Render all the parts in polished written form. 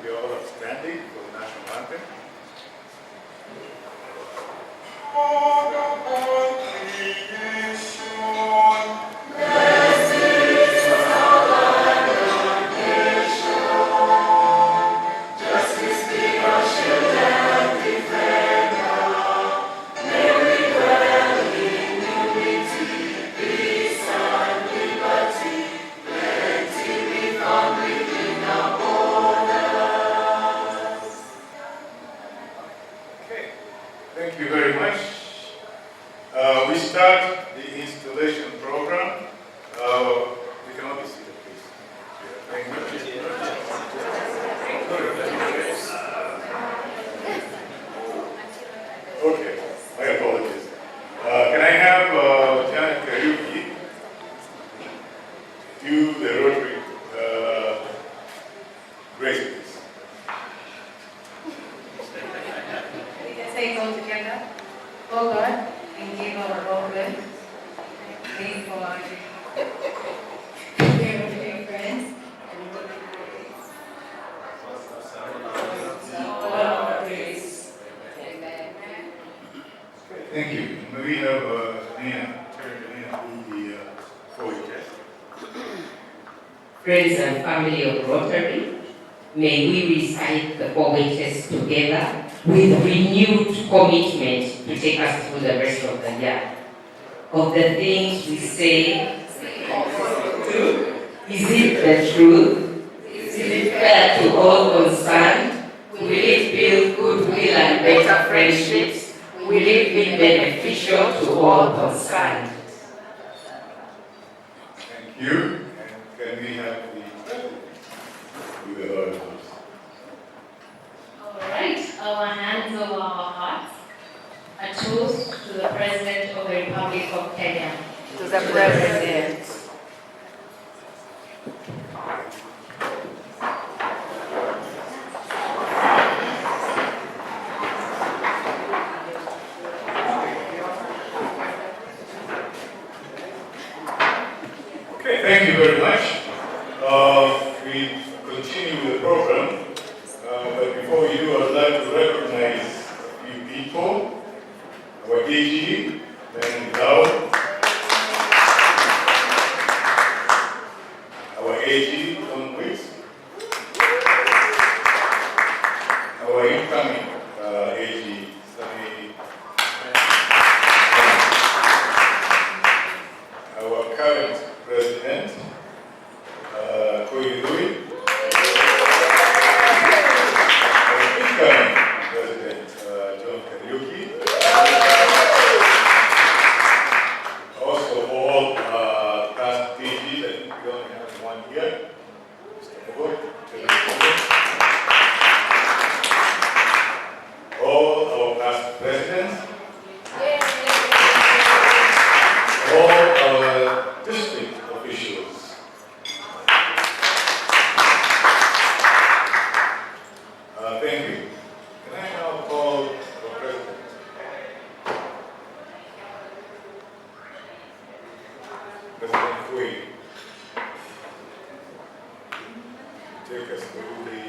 be all standing for the national anthem. Thank you very much. We start the installation program. We can all be seated, please. Thank you. Okay, my apologies. Can I have Janet Kariuki do the rotary grace, please? We can say it all together. Oh God, and give our Lord, pray for our dear friends, and good grace. All our grace. Amen. Thank you. May we have Nina do the poetry. Friends and family of Rotary, may we recite the poetess together with renewed commitment to take us through the rest of the year. Of the things we say, is it the truth? Is it fair to all concerned? Will it build goodwill and better friendships? Will it be beneficial to all concerned? Thank you. And can we have the with the Lord, please? All right, our hands over our hearts. A toast to the President of the Republic of Kenya. To the President. Okay, thank you very much. We continue with the program, but before we do, I'd like to recognize a few people. Our AG, then Lau. Our AG, Don Wicks. Our incoming AG, Sami. Our current president, Kariuki. Our incoming president, John Kariuki. Also, all past DGs, I think we only have one here. Mr. Mogo, all our past presidents, all our district officials. Thank you. Can I now call the president? President Kui, take us through the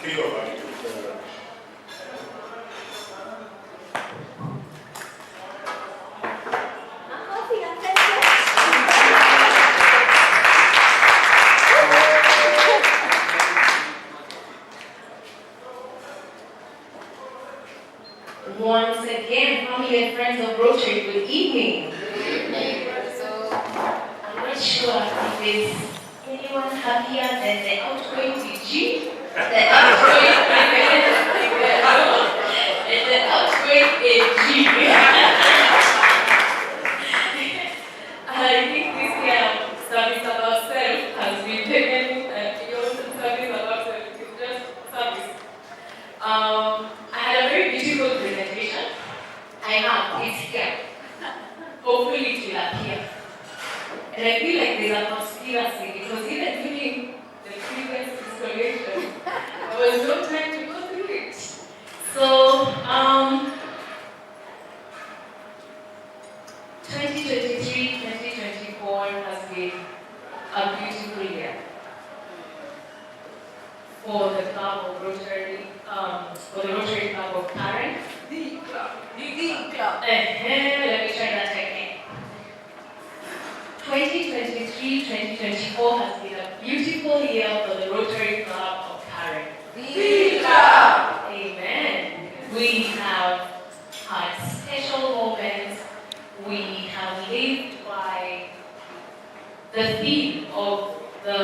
kickoff activity. Once again, family and friends of Rotary, good evening. So, I'm not sure if there's anyone happier than the outgoing DG, the outgoing and the outgoing AG. I think this year service about self has been taken beyond service about self. It's just service. I had a very beautiful presentation. I have it here. Hopefully it will appear. And I feel like there's a conspiracy because even during the previous installation, there was no time to go through it. So, 2023-2024 has been a beautiful year. for the club of Rotary, for the Rotary Club of Karen. The club. The club. Let me try that again. 2023-2024 has been a beautiful year for the Rotary Club of Karen. The club. Amen. We have had special moments. We have lived by the theme of the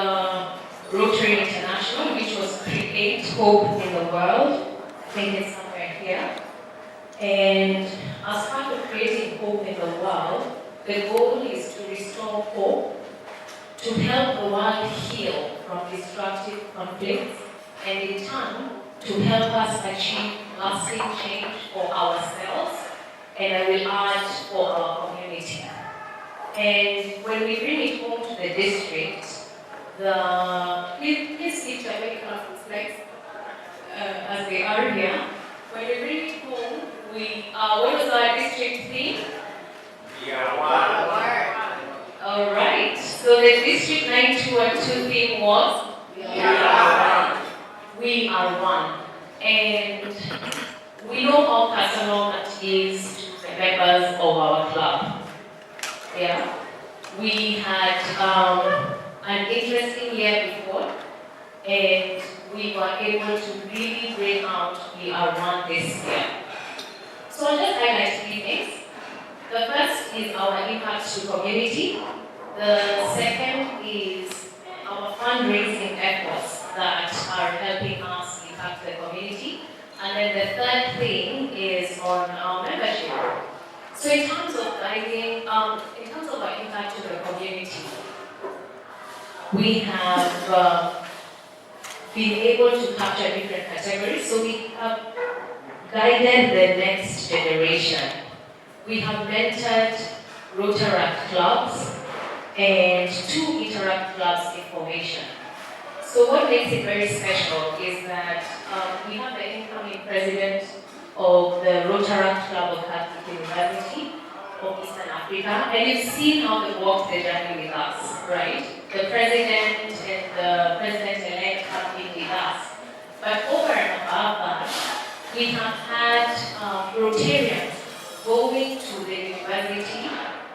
Rotary International, which was Create Hope in the World. I think it's somewhere here. And as part of creating hope in the world, the goal is to restore hope, to help the world heal from destructive conflicts, and in turn, to help us achieve lasting change for ourselves, and I will add for our community. And when we bring it home to the district, please keep the very colorful flags as they are here. When we bring it home, what was our district theme? We are one. All right. So the District 9212 theme was? We are one. We are one. And we know how personal that is to the members of our club. Yeah. We had an interesting year before, and we were able to really bring out We Are One this year. So I'll just highlight 3 things. The first is our impact to community. The second is our fundraising efforts that are helping us impact the community. And then the third thing is on our membership. So in terms of guiding, in terms of our impact to the community, we have been able to capture different categories. So we have guided the next generation. We have mentored Rotaract clubs and 2 Interact clubs in formation. So what makes it very special is that we have the incoming president of the Rotaract Club of Catholic University of Eastern Africa, and you've seen how they walked the journey with us, right? The president and the president-elect have been with us. But over and above that, we have had Rotarians going to the university,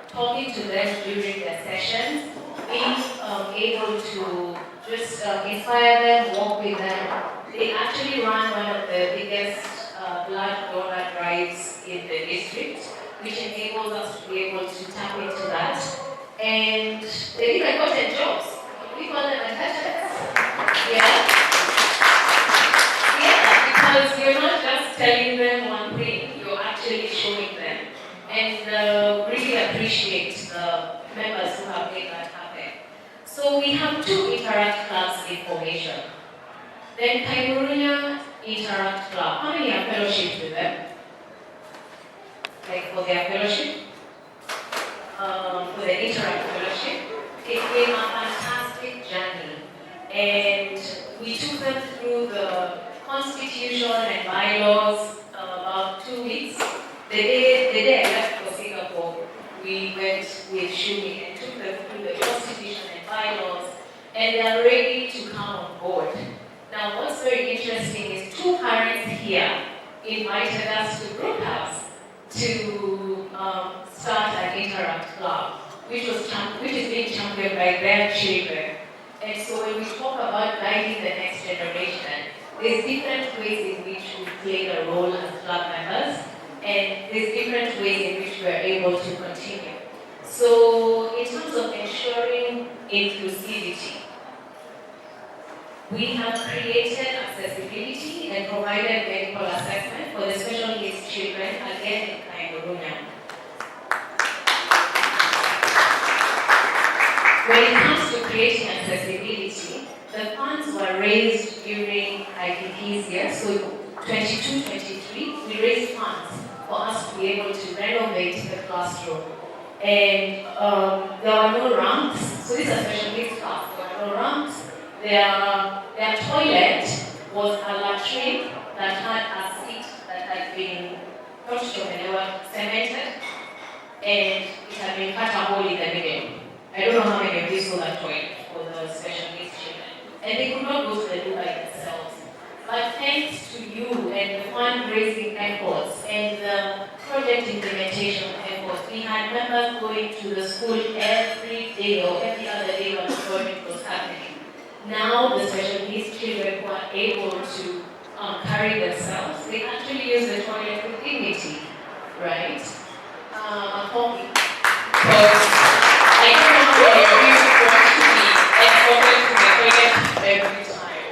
talking to them during their sessions, being able to just inspire them, walk with them. They actually run one of the biggest blood donor drives in the district, which enables us to be able to tap into that. And they even got jobs. We call them attachments. Yeah. Yeah, because you're not just telling them one thing, you're actually showing them. And really appreciate the members who have made that happen. So we have 2 Interact clubs in formation. Then Kaimurunya Interact Club. How many have fellowships with them? Like for their fellowship? For the Interact fellowship. It's been a fantastic journey. And we took them through the constitution and bylaws about 2 weeks. The day I left for Singapore, we went with Shumi and took them through the constitution and bylaws, and they are ready to come on board. Now, what's very interesting is 2 parents here invited us to Group House to start an Interact club, which is being championed by their children. And so when we talk about guiding the next generation, there's different ways in which we play a role as club members, and there's different ways in which we are able to continue. So in terms of ensuring inclusivity, we have created accessibility and provided medical assessment for the special needs children, again in Kaimurunya. When it comes to creating accessibility, the funds were raised during IPP's year, so 22-23, we raised funds for us to be able to renovate the classroom. And there were no ramps, so this is a special needs class, there were no ramps. Their toilet was a latrine that had a seat that had been touched on and they were cemented, and it had been cut a hole in the middle. I don't know how many of you saw that toilet for the special needs children. And they could not go to the loo by themselves. But thanks to you and the fundraising efforts and the project implementation efforts, we had members going to the school every day or every other day when the project was happening. Now the special needs children who are able to carry themselves, they actually use the toilet with dignity, right? A hobby. Because I don't know how many of you want to be escorted to the toilet every time,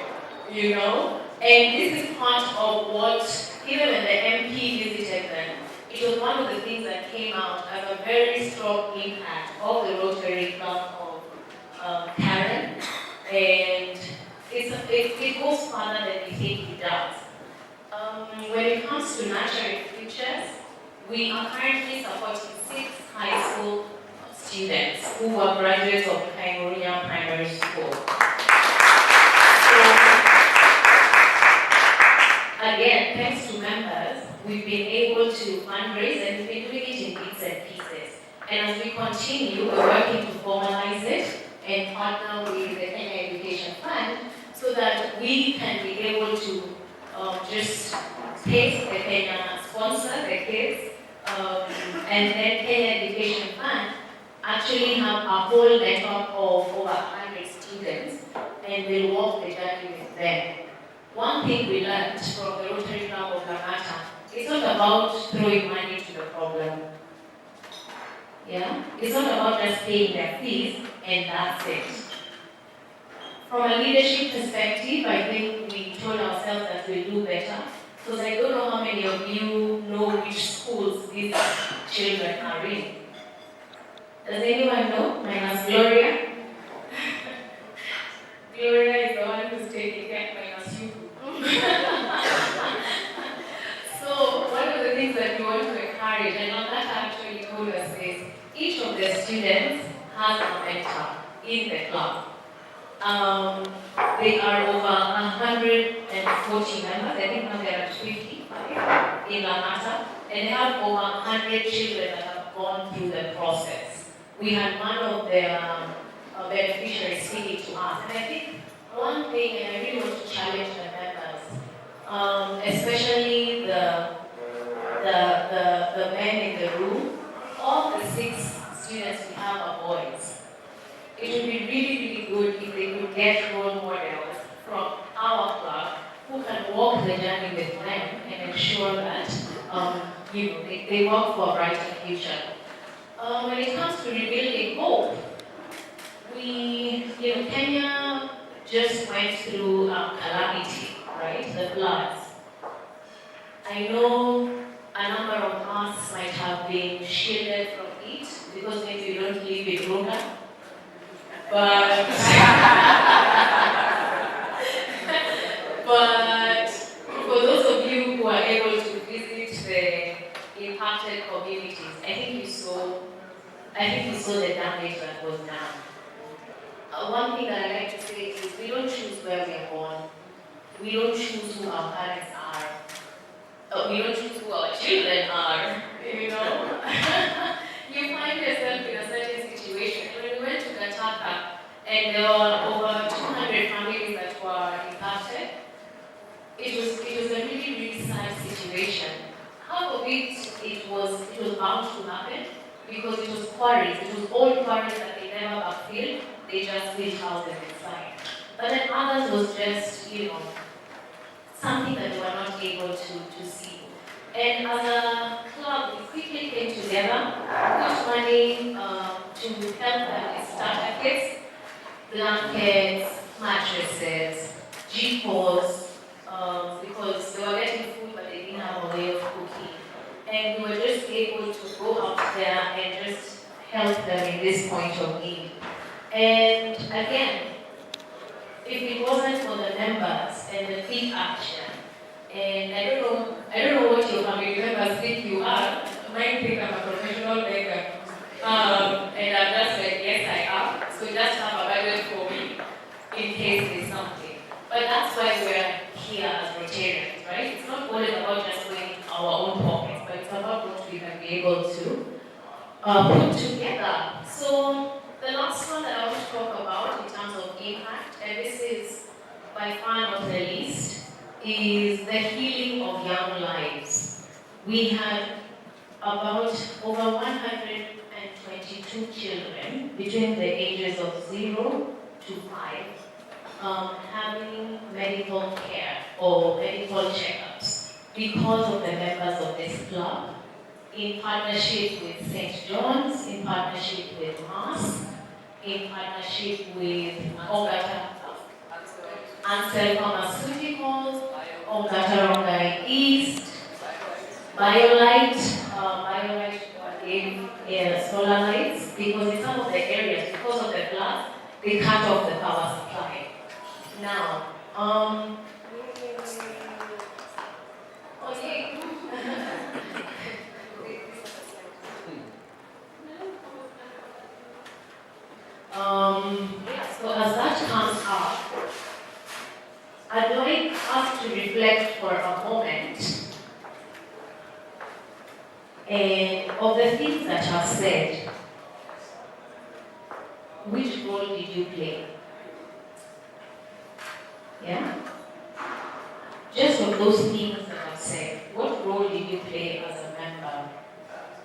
you know? And this is part of what, even when the MP visited them, it was one of the things that came out as a very strong impact of the Rotary Club of Karen. And it goes further than we think it does. When it comes to nurturing futures, we are currently supporting 6 high school students who are graduates of Kariuki Primary School. So, again, thanks to members, we've been able to fundraise and we've been doing it in bits and pieces. And as we continue, we're working to formalize it and partner with the Kenya Education Fund so that we can be able to just take the Kenya sponsor the kids, and then Kenya Education Fund actually have a whole network of over 100 students and we'll walk the journey with them. One thing we learned from the Rotary Club of Langata, it's not about throwing money to the problem. Yeah? It's not about just paying their fees and that's it. From a leadership perspective, I think we told ourselves that we'll do better. Because I don't know how many of you know which schools these children are in. Does anyone know? Minus Gloria? Gloria is the one who's taking care minus you. So one of the things that we want to encourage, and that actually told us is, each of the students has a mentor in the club. They are over 140 members. I think now there are 50 in Langata, and they have over 100 children that have gone through the process. We had one of their beneficiaries speaking to us, and I think one thing, and I really want to challenge the members, especially the men in the room. All the 6 students we have are boys. It would be really, really good if they could get role models from our club who can walk the journey with them and ensure that they work for a brighter future. When it comes to rebuilding hope, Kenya just went through calamity, right? The floods. I know a number of us might have been shielded from it because maybe you don't live in Rwanda. But for those of you who are able to visit the impacted communities, I think you saw the damage that was done. One thing that I like to say is we don't choose where we are born. We don't choose who our parents are. We don't choose who our children are. You know, you find yourself in a certain situation. When we went to Gataka, and there were over 200 families that were impacted, it was a really, really sad situation. Half of it was bound to happen because it was quarries. It was old quarries that they never backfilled. They just built houses inside. But then others was just, something that they were not able to see. And as a club, we quickly came together, put money to help them with starter kits, blankets, mattresses, G-pods, because they were getting food but they didn't have a way of cooking. And we were just able to go out there and just help them in this point of need. And again, if it wasn't for the members and the big action, and I don't know what your family members think you are. Mine think I'm a professional beggar. And I'm just like, yes I am. So just have a budget for me in case there's something. But that's why we're here as Rotarians, right? It's not always about just going our own pockets, but it's about what we can be able to put together. So the last one that I want to talk about in terms of impact, and this is by far not the least, is the healing of young lives. We had about over 122 children between the ages of 0 to 5 having medical care or medical checkups because of the members of this club, in partnership with St. John's, in partnership with Mass, in partnership with Ogata Ansel Pharmaceuticals, Ogata Rongai East, BioLite gave solar lights because in some of the areas, because of the flood, they cut off the power supply. Now, okay. So as that comes up, I'd like us to reflect for a moment and of the things that are said. Which role did you play? Yeah? Just of those things that I've said, what role did you play as a member?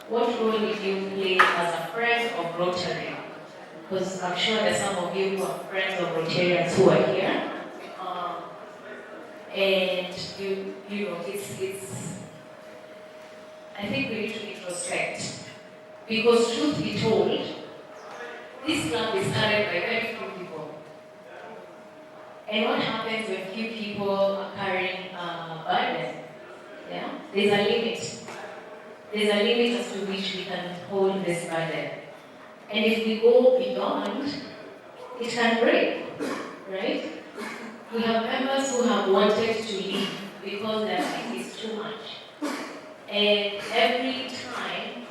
What role did you play as a friend of Rotary? Because I'm sure there's some of you who are friends of Rotarians who are here. And you know, it's I think we need to introspect. Because truth be told, this club is carried by very few people. And what happens when few people are carrying a burden? Yeah? There's a limit. There's a limit as to which we can hold this burden. And if we go beyond, it can break, right? We have members who have wanted to leave because their thing is too much. And every time,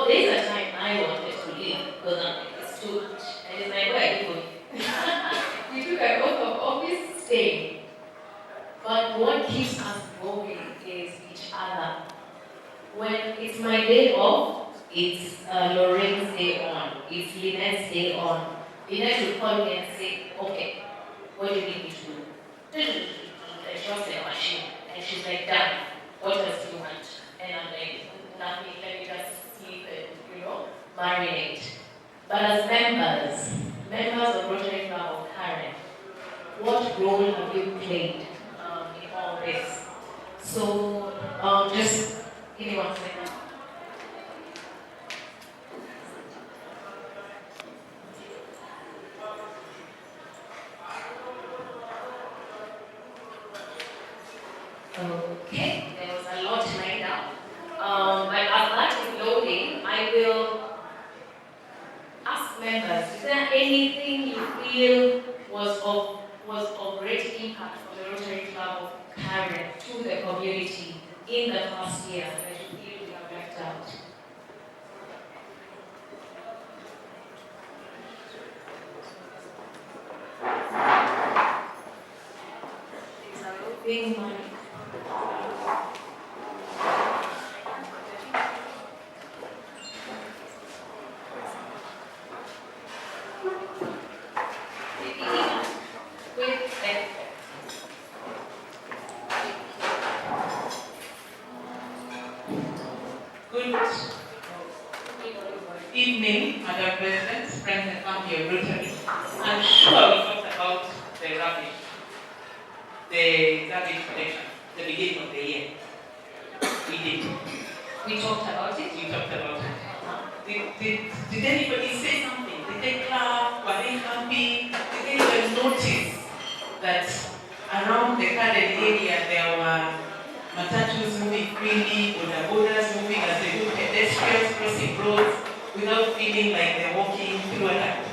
there's a time I wanted to leave because it's too much. And it's like, where are you going? We took an oath of office, stay. But what keeps us going is each other. When it's my day off, it's Lorraine's day on, it's Lynette's day on. Lynette will call me and say, okay, what do you need me to do? And she wants a machine. And she's like, done. What else do you want? And I'm like, nothing, let me just sleep and, marinate. But as members of Rotary Club of Karen, what role have you played in all this? So, just give me 1 second. Okay, there was a lot lined up. But as that is loading, I will ask members, is there anything you feel was of great impact for the Rotary Club of Karen to the community in the past year that you feel we have left out? Is that open mic? Good evening, Madam President, friends and family of Rotary. I'm sure we talked about the garbage collection, the beginning of the year. We did. We talked about it. We talked about it. Did anybody say something? Did they clap? Were they happy? Did they even notice that around the Karen area there were matatus moving freely, bodabodas moving as they do, pedestrians crossing roads without feeling like they're walking through a light?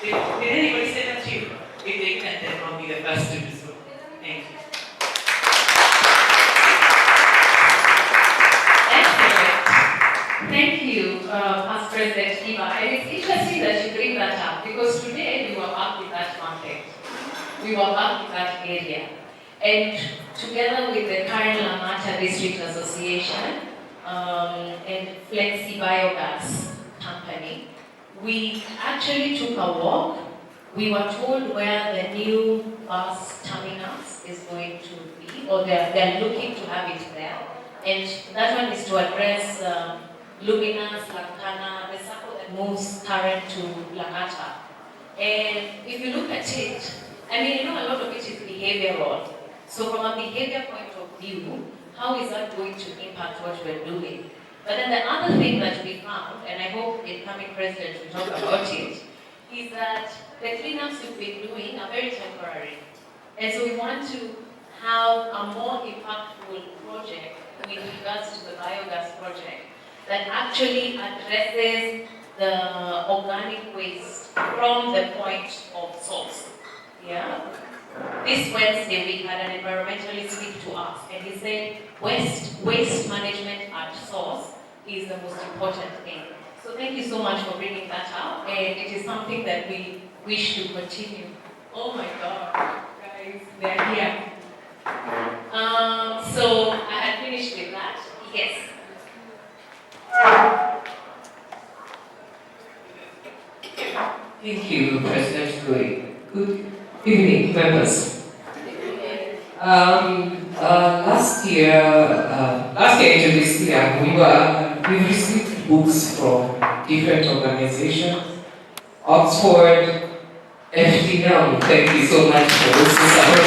Did anybody say that to you? If they can't, then I'll be the first to do so. Thank you. Excellent. Thank you, Past President Eva. And it's interesting that you bring that up because today we were back with that market. We were back with that area. And together with the Karen Lamata District Association and Flexi Biogas Company, we actually took a walk. We were told where the new bus terminus is going to be, or they're looking to have it there. And that one is to address Luminas, Lacana, the circle that moves current to Langata. And if you look at it, I mean, you know, a lot of it is behavioral. So from a behavior point of view, how is that going to impact what we're doing? But then the other thing that we found, and I hope the incoming president will talk about it, is that the cleanups we've been doing are very temporary. And so we want to have a more impactful project with regards to the biogas project that actually addresses the organic waste from the point of source. Yeah? This Wednesday we had an environmentalist speak to us and he said waste management at source is the most important thing. So thank you so much for bringing that up, and it is something that we wish to continue. Oh my God, guys, they're here. So I had finished with that. Yes. Thank you, President Gui. Good evening, members. Last year into this year, we received books from different organizations. Oxford, FTL, thank you so much for this support.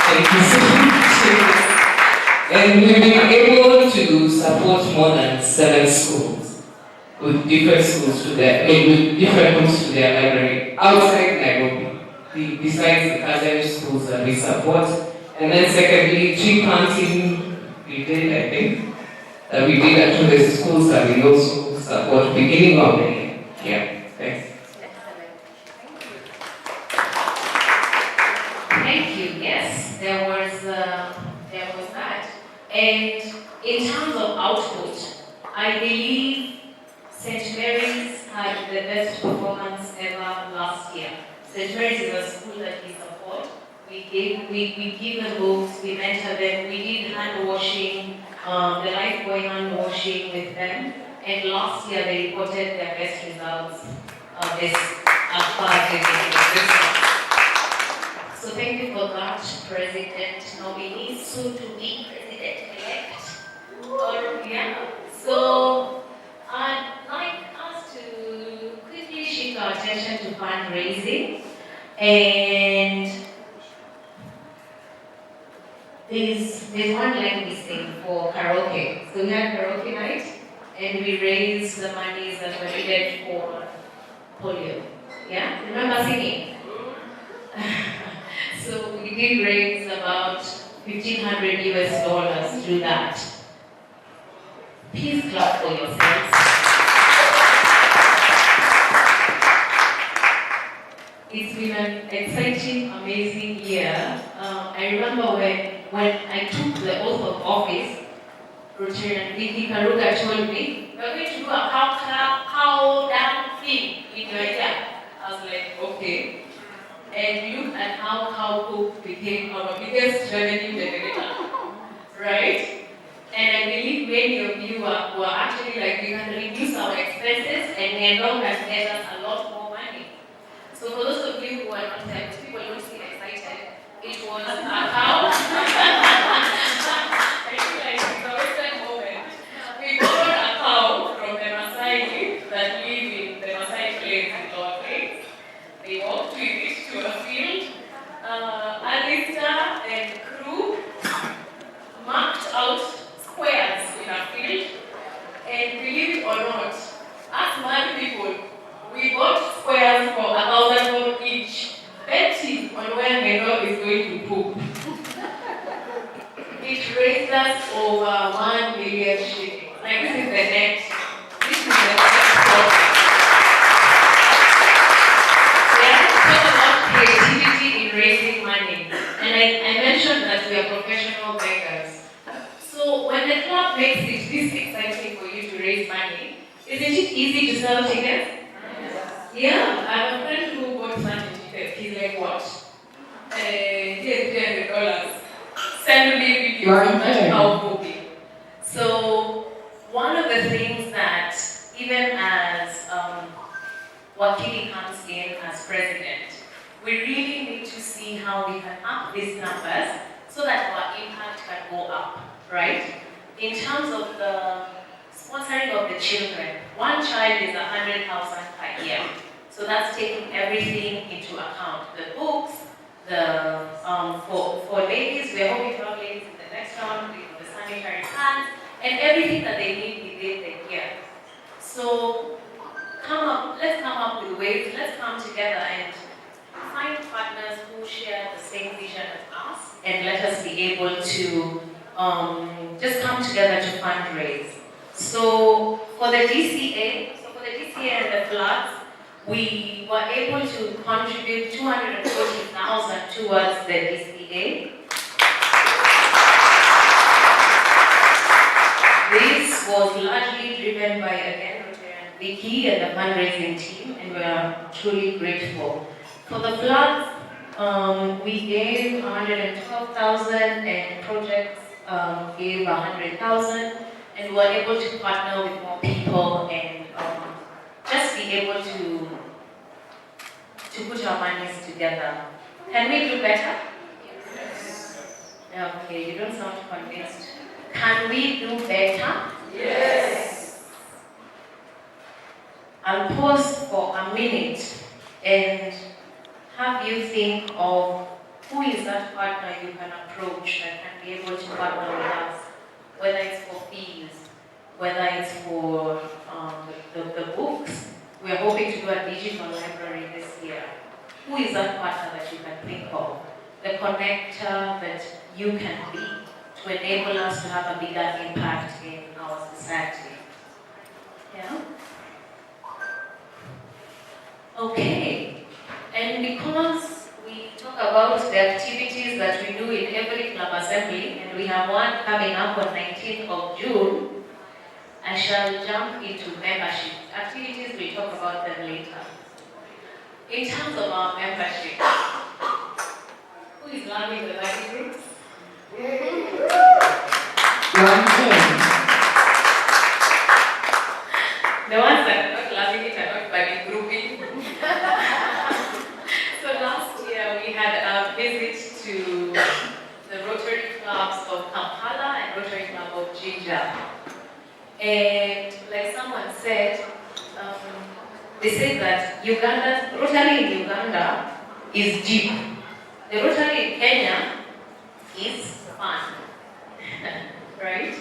Thank you so much. And we've been able to support more than 7 schools with different schools to with different books to their library outside Nairobi, besides the Kazari schools that we support. And then secondly, tree planting we did, I think, that we did at the schools that we also support beginning of the year. Yeah, thanks. Thank you. Yes, there was that. And in terms of output, I believe St. Mary's had the best performance ever last year. St. Mary's is a school that we support. We give them books, we mentor them, we did hand washing, the Lifebuoy hand washing with them. And last year they reported their best results this So thank you for that, President nominee, soon to be President-elect. So I'd like us to quickly shift our attention to fundraising. And there's one line missing for karaoke. So we had karaoke night, and we raised the monies that were needed for polio. Yeah? Remember singing? So we did raise about $1,500 US through that. Please clap for yourselves. It's been an exciting, amazing year. I remember when I took the oath of office, Lieutenant Vicky Karuga told me, we're going to do a cow down thing in your year. I was like, okay. And look at how cow poop became our biggest revenue generator, right? And I believe many of you were actually like, we can reduce our expenses and we know can get us a lot more money. So for those of you who are not there, people don't seem excited, it was a cow. I feel like it's a Western moment. We borrowed a cow from the Maasai that live in the Maasai plains in our place. They walked with it to a field. Alistair and crew marked out squares in a field. And believe it or not, as mad people, we bought squares for 1,000 each, betting on where Meno is going to poop. It raised us over 1 million shillings. Like this is the net. This is the net profit. Creativity in raising money. And I mentioned that we are professional beggars. So when the club makes it this exciting for you to raise money, isn't it easy to sell tickets? Yeah, I have a friend who bought Sunday tickets. He's like, what? Here's $300. Send me video of that cow pooping. So one of the things that even as Wakili comes in as president, we really need to see how how we can up these numbers so that our impact can go up, right? In terms of the sponsoring of the children, one child is 100,000 per year. So that's taking everything into account. The books, for ladies, we're hoping to have ladies in the next round, the sanitary pads, and everything that they need within the year. So let's come up with ways, let's come together and find partners who share the same vision as us, and let us be able to just come together to fundraise. So for the DCA and the floods, we were able to contribute 240,000 towards the DCA. This was largely driven by, again, Vicky and the fundraising team, and we are truly grateful. For the floods, we gave 112,000 and projects gave 100,000, and we were able to partner with more people and just be able to put our monies together. Can we do better? Yes. Okay, you don't sound convinced. Can we do better? Yes. I'll pause for a minute and have you think of who is that partner you can approach that can be able to partner with us, whether it's for fees, whether it's for the books. We are hoping to do a digital library this year. Who is that partner that you can think of? The connector that you can be to enable us to have a bigger impact in our society. Yeah? Okay. And because we talk about the activities that we do in every club assembly, and we have one coming up on 19th of June, I shall jump into membership. Activities, we'll talk about them later. In terms of our membership, who is loving the body groups? The ones that are not loving it are not body grouping. So last year we had a visit to the Rotary Clubs of Kampala and Rotary Club of Jinja. And like someone said, they said that Rotary in Uganda is deep. The Rotary in Kenya is fun. Right?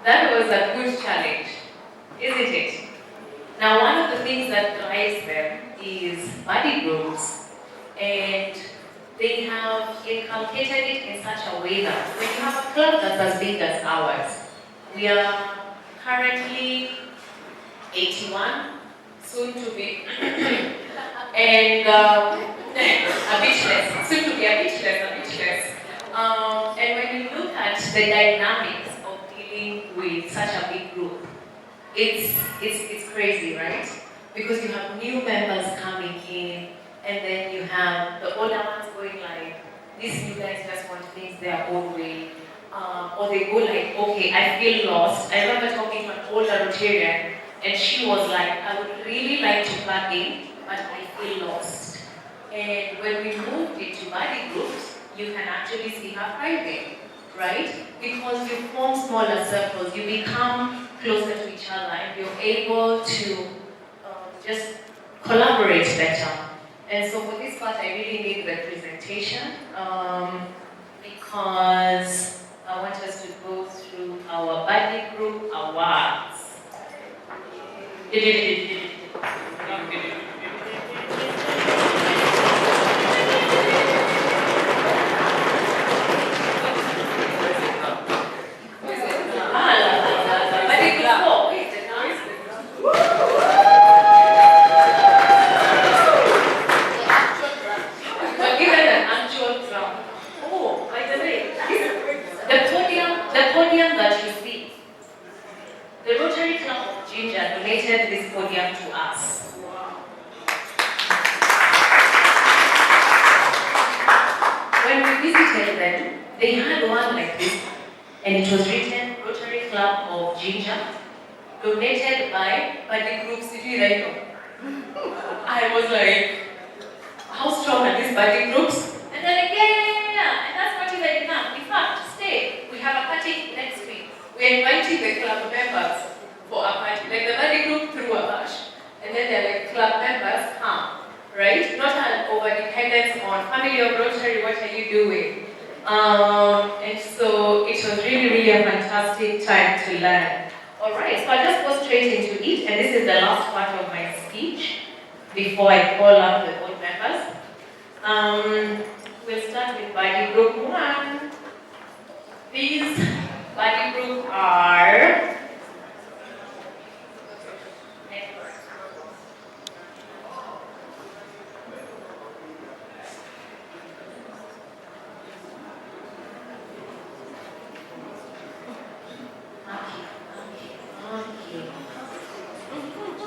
That was a good challenge, isn't it? Now, one of the things that drives them is body groups, and they have inculcated it in such a way that when you have a club that's as big as ours, we are currently 81, soon to be, and a bit less, soon to be a bit less. And when you look at the dynamics of dealing with such a big group, it's crazy, right? Because you have new members coming in, and then you have the older ones going like, these new guys just want things their own way. Or they go like, okay, I feel lost. I remember talking to an older Rotarian, and she was like, I would really like to plug in, but I feel lost. And when we moved into body groups, you can actually see her thriving, right? Because you form smaller circles, you become closer to each other, and you're able to just collaborate better. And so for this part, I really need the presentation because I want us to go through our body group awards. Donated this podium to us. When we visited them, they had one like this, and it was written Rotary Club of Ginger, donated by Body Group City Rhino. I was like, how strong are these body groups? And family of Rotary, what are you doing? And so it was really a fantastic time to learn. All right, so I'll just go straight into it, and this is the last part of my speech before I call up the board members. We'll start with body group 1. These body group are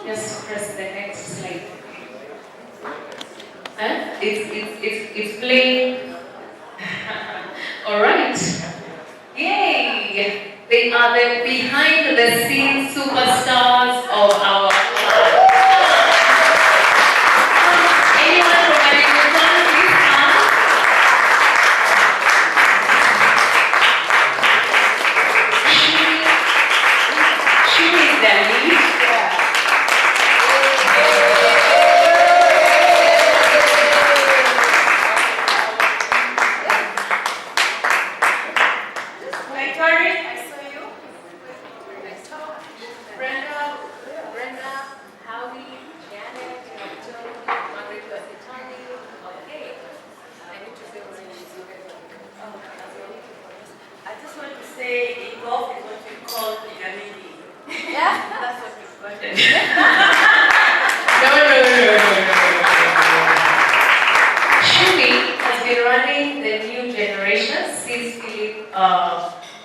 just press the next slide. It's playing. All right. Yay! They are the behind the scenes superstars of our club. Anyone from Radix Hotel, please come. She is the lead.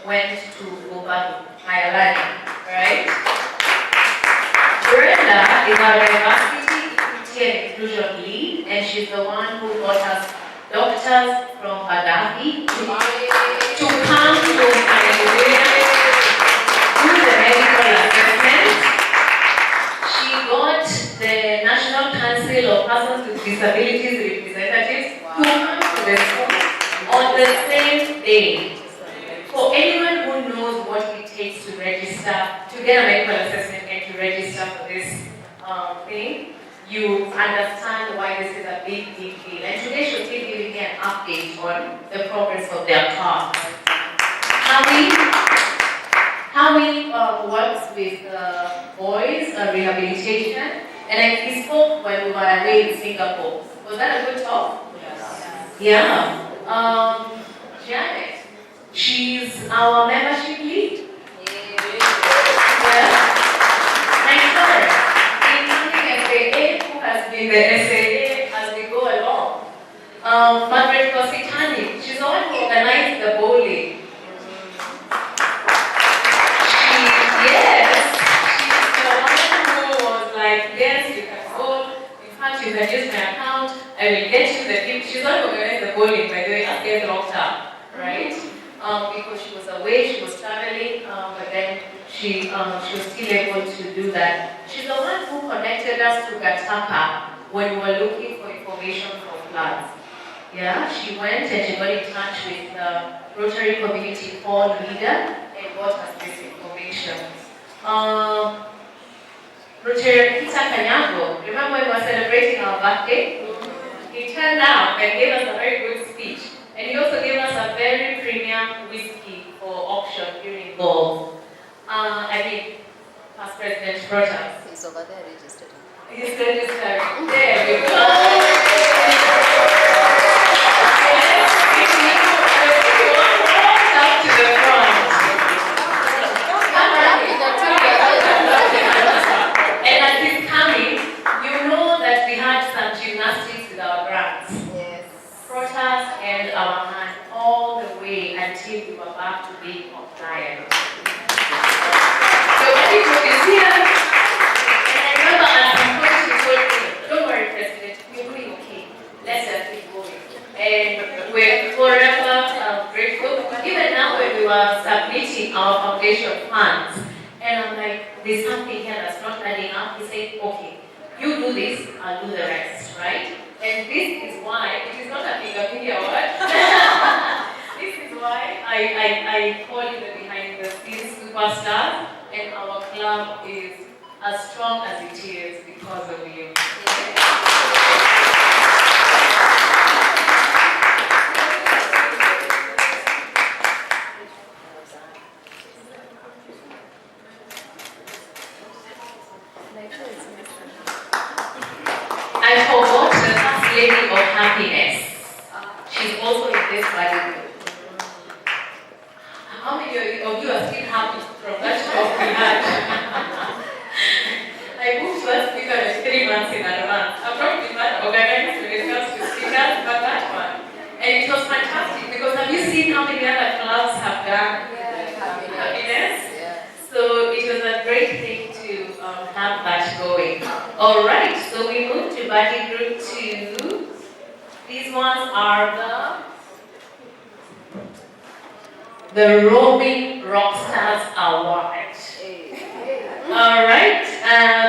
Went to Obadu, higher learning, right? Brenda is our diversity, equity, and inclusion lead, and she's the one who got us doctors from Adahi to come to Kariuki, do the medical assessment. She got the National Council of Persons with Disabilities representatives to come to the school on the same day. For anyone who knows what it takes to register, to get a medical assessment and to register for this thing, you understand why this is a big deal. And today she'll be giving me an update on the progress of their cause. Howie works with boys rehabilitation, and he spoke when we were away in Singapore. Was that a good talk? Yes. Yeah. Janet. She's our membership lead. Yeah. And her, including SAA, who has been the SAA as we go along. Margaret Kositani, she's the one who organized the bowling. She's the one who was like, yes, you can bowl. In fact, you can use my account. I will get you the gift. She's the one who organized the bowling, by the way, I get locked up, right? Because she was away, she was traveling, but then she was still able to do that. She's the one who connected us to Gataka when we were looking for information for floods. Yeah, she went and she got in touch with the Rotary Community Hall leader and got us this information. Rotary Peter Kanyago, remember when we were celebrating our birthday? He turned out and gave us a very good speech. And he also gave us a very premium whiskey for auction during golf. Past President brought us. He's over there registered. He's registered. There we go. Up to the front. And as he's coming, you know that we had some gymnastics with our grants. Brought us and our hand all the way until we were back to being compliant. So people is here, and I remember at some point she told me, don't worry, President, we're doing okay. Let's just keep going. And we're forever grateful. Even now when we were submitting our foundation funds, and I'm like, there's something here that's not adding up. He said, okay, you do this, I'll do the rest, right? And this is why, it is not a Kariuki award. This is why I call you the behind the scenes superstar, and our club is as strong as it is because of you. She's also in this body group. How many of you are still happy from that talk we had? I moved to a speaker like 3 months in advance. I'm not been that organized when it comes to speakers, but that one. And it was fantastic because have you seen how many other clubs have done happiness? So it was a great thing to have that going. All right, so we move to body group 2. These ones are the Roaming Rockstars Award. All right,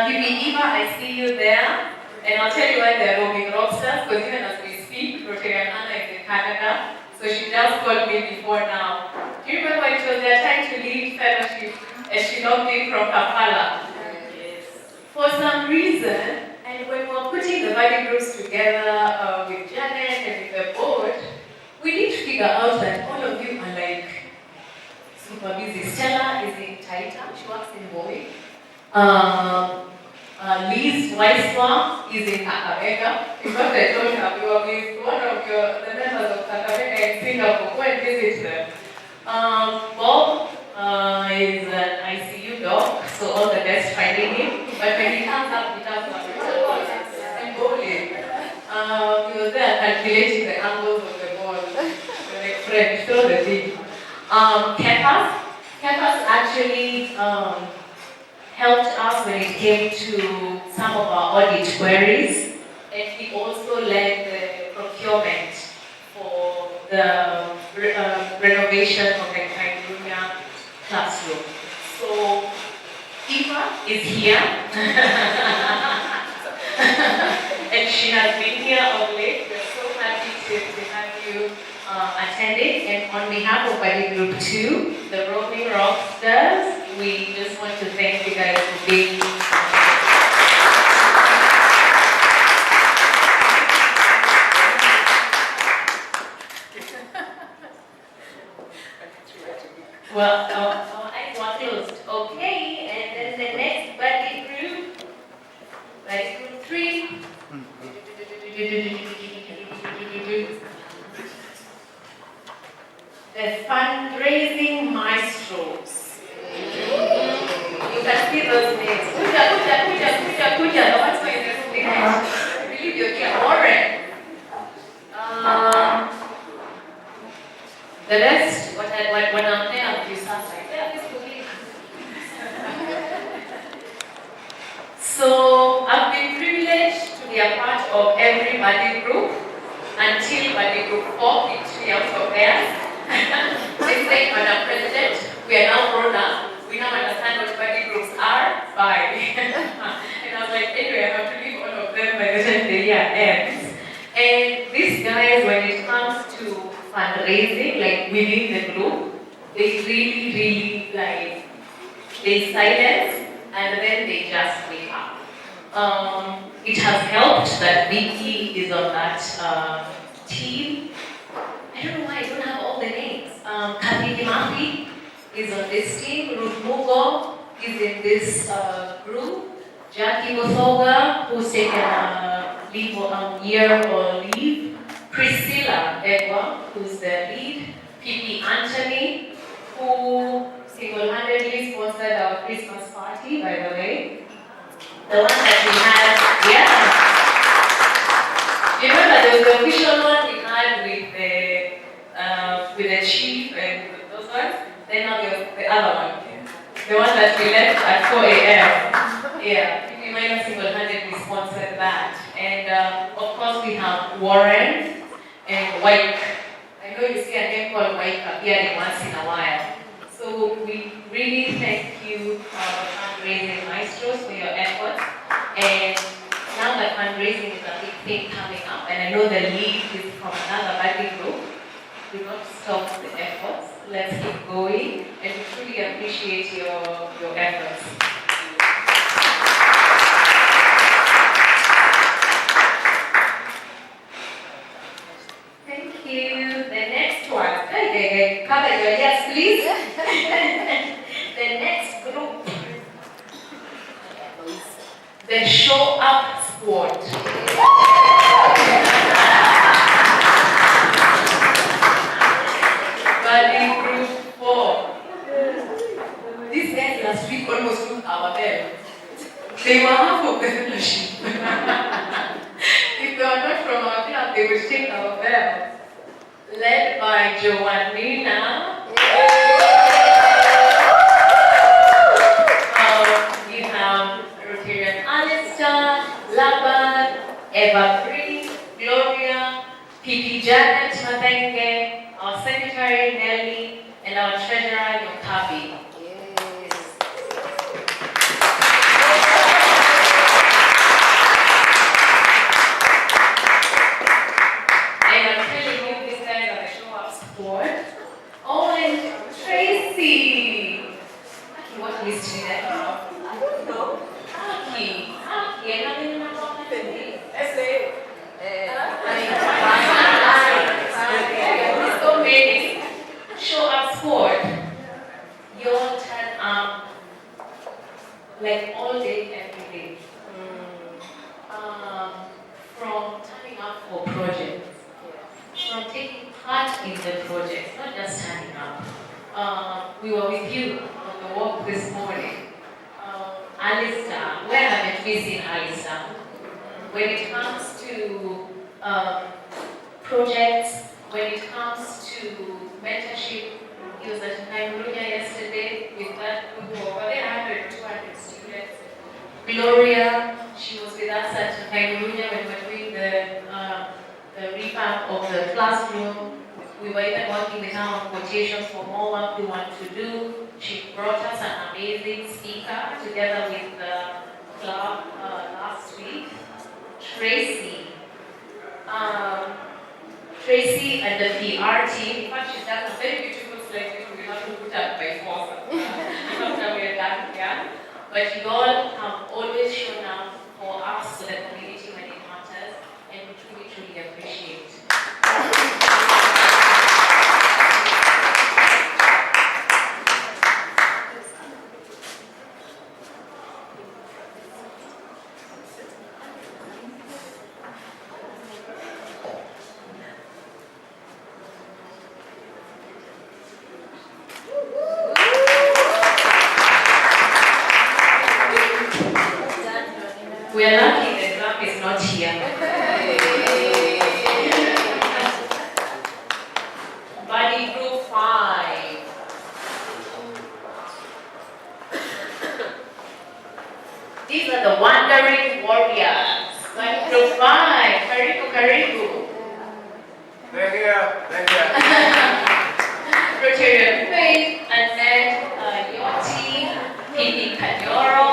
Bibi Eva, I see you there. And I'll tell you why they're roaming rockstars, because even as we speak, Rotarian Anna is in Canada, so she just called me before now. Do you remember it was their time to lead fellowship, and she logged in from Kampala? Yes. For some reason, and when we were putting the body groups together with Janet and with the board, we need to figure out that all of you are like super busy. Stella is in Taita, she works in Bowie. Liz Weiswa is in Kakamega. In fact, I told her we were with one of the members of Kakamega in Singapore. Go and visit them. Bob is an ICU doc, so all the best finding him. But when he comes up, he comes up. And bowling. He was there calculating the angles of the ball. Like Fred, throw the thing. Kepas actually helped us when it came to some of our audit queries, and he also led the procurement for the renovation of the Kariuki classroom. So Eva is here, and she has been here of late. We're so happy to have you attending, and on behalf of Body Group 2, the Roaming Rockstars, we just want to thank you guys for being here. Well, our eyes were closed. Okay, and then the next Body Group 3. The fundraising maestros. You can see those names. Kuja. The ones who are in the room behind. I believe you're here. Warren. The rest, what I'm there, you sound like, So I've been privileged to be a part of every body group until body group 4, which we out of there. They say, Madam President, we are now grown up. We now understand what body groups are. Bye. And I was like, anyway, I have to leave all of them by the time the year ends. And these guys, when it comes to fundraising, like within the group, they really like, they silence and then they just wake up. It has helped that Vicky is on that team. I don't know why I don't have all the names. Kariuki is on this team. Ruth Mugo is in this group. Jackie Muthoga, who's taken a year or leave. Priscilla Edwa, who's the lead. Pipi Anthony, who single-handedly sponsored our Christmas party, by the way. The one that we had, you remember there was the official one we had with the chief and those ones? Then now there's the other one. The one that we left at 4 a.m. Yeah, we might have single-handedly sponsored that. And of course we have Warren and White. I know you see a name called White appearing once in a while. So we really thank you, fundraising maestros, for your efforts. And now that fundraising is a big thing coming up, and I know the lead is from another body group, do not stop the efforts. Let's keep going, and we truly appreciate your efforts. Thank you. The next one. Okay, cover your yes, please. The next group. The Show Up Squad. They were half of the fellowship. If they were not from our club, they would take our bell. Led by Joanina. We have Rotarian Alistair, Laban, Eva Green, Gloria, PP Janet Mathenge, our secretary Nelly, and our treasurer Yokabi. And I'm telling you, these guys are the show up squad. Oh, and Tracy. Aki, what list did I have? I don't know. Aki, I haven't even known essay. So many. Show up squad. You all turn up like all day, every day. From turning up for projects, from taking part in the projects, not just turning up. We were with you on the walk this morning. Alistair, where haven't we seen Alistair? When it comes to projects, when it comes to mentorship, he was at Kariuki yesterday with that group of over 100, 200 students. Gloria, she was with us at Kariuki when we were doing the revamp of the classroom. We were even working with her on quotations for more work we want to do. She brought us an amazing speaker together with the club last week. Tracy and the PR team. In fact, she's done a very beautiful slide which we have to put up by force after we are done here. But you all have always shown up for us, for the community when it matters, and we truly, truly appreciate. We are lucky the drum is not here. Body group 5. These are the wandering warriors. Body group 5. Kariuki. They're here. Rotarian Faith, Annette, Yoti, Pini Kanyoro,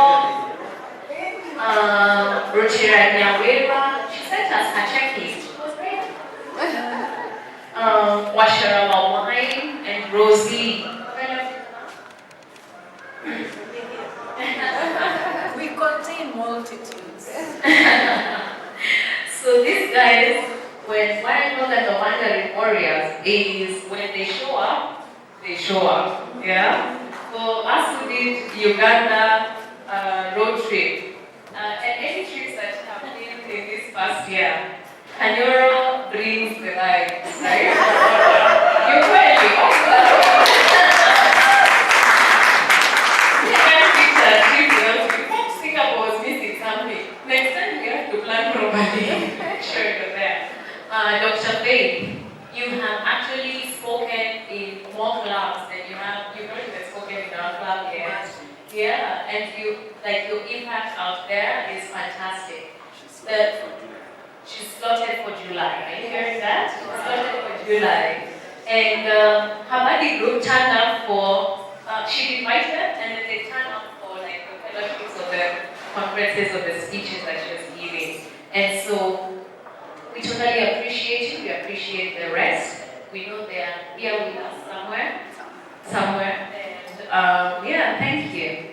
Rotarian Nyawera. She sent us her checklist. It was great. Washara Wine and Rosie. We contain multitudes. So these guys, when what I call them the wandering warriors is when they show up, yeah? For us who did Uganda road trip, and any trips that have been in this past year, Kanyoro brings the light, right? You really can't picture a trip without you. Singapore was missing something. Next time we have to plan properly. Sure you're there. Dr. Faith, you have actually spoken in more clubs than you've not even spoken in our club yet. Yeah, and your impact out there is fantastic. She's slotted for July. Are you hearing that? She's slotted for July. And her body group turned up for, she invited them and then they turned up for like the fellowships or the conferences or the speeches that she was giving. And so we totally appreciate you. We appreciate the rest. We know they are here with us somewhere. And yeah, thank you.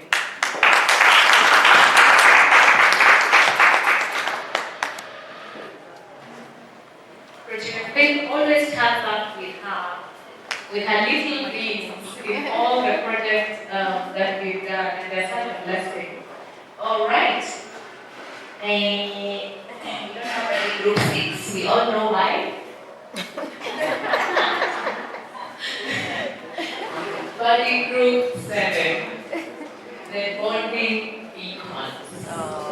Faith always turns up with her little beings in all the projects that we've done, and they're such a blessing. All right. We don't have any group 6. We all know why. Body group 7. The bonding econs.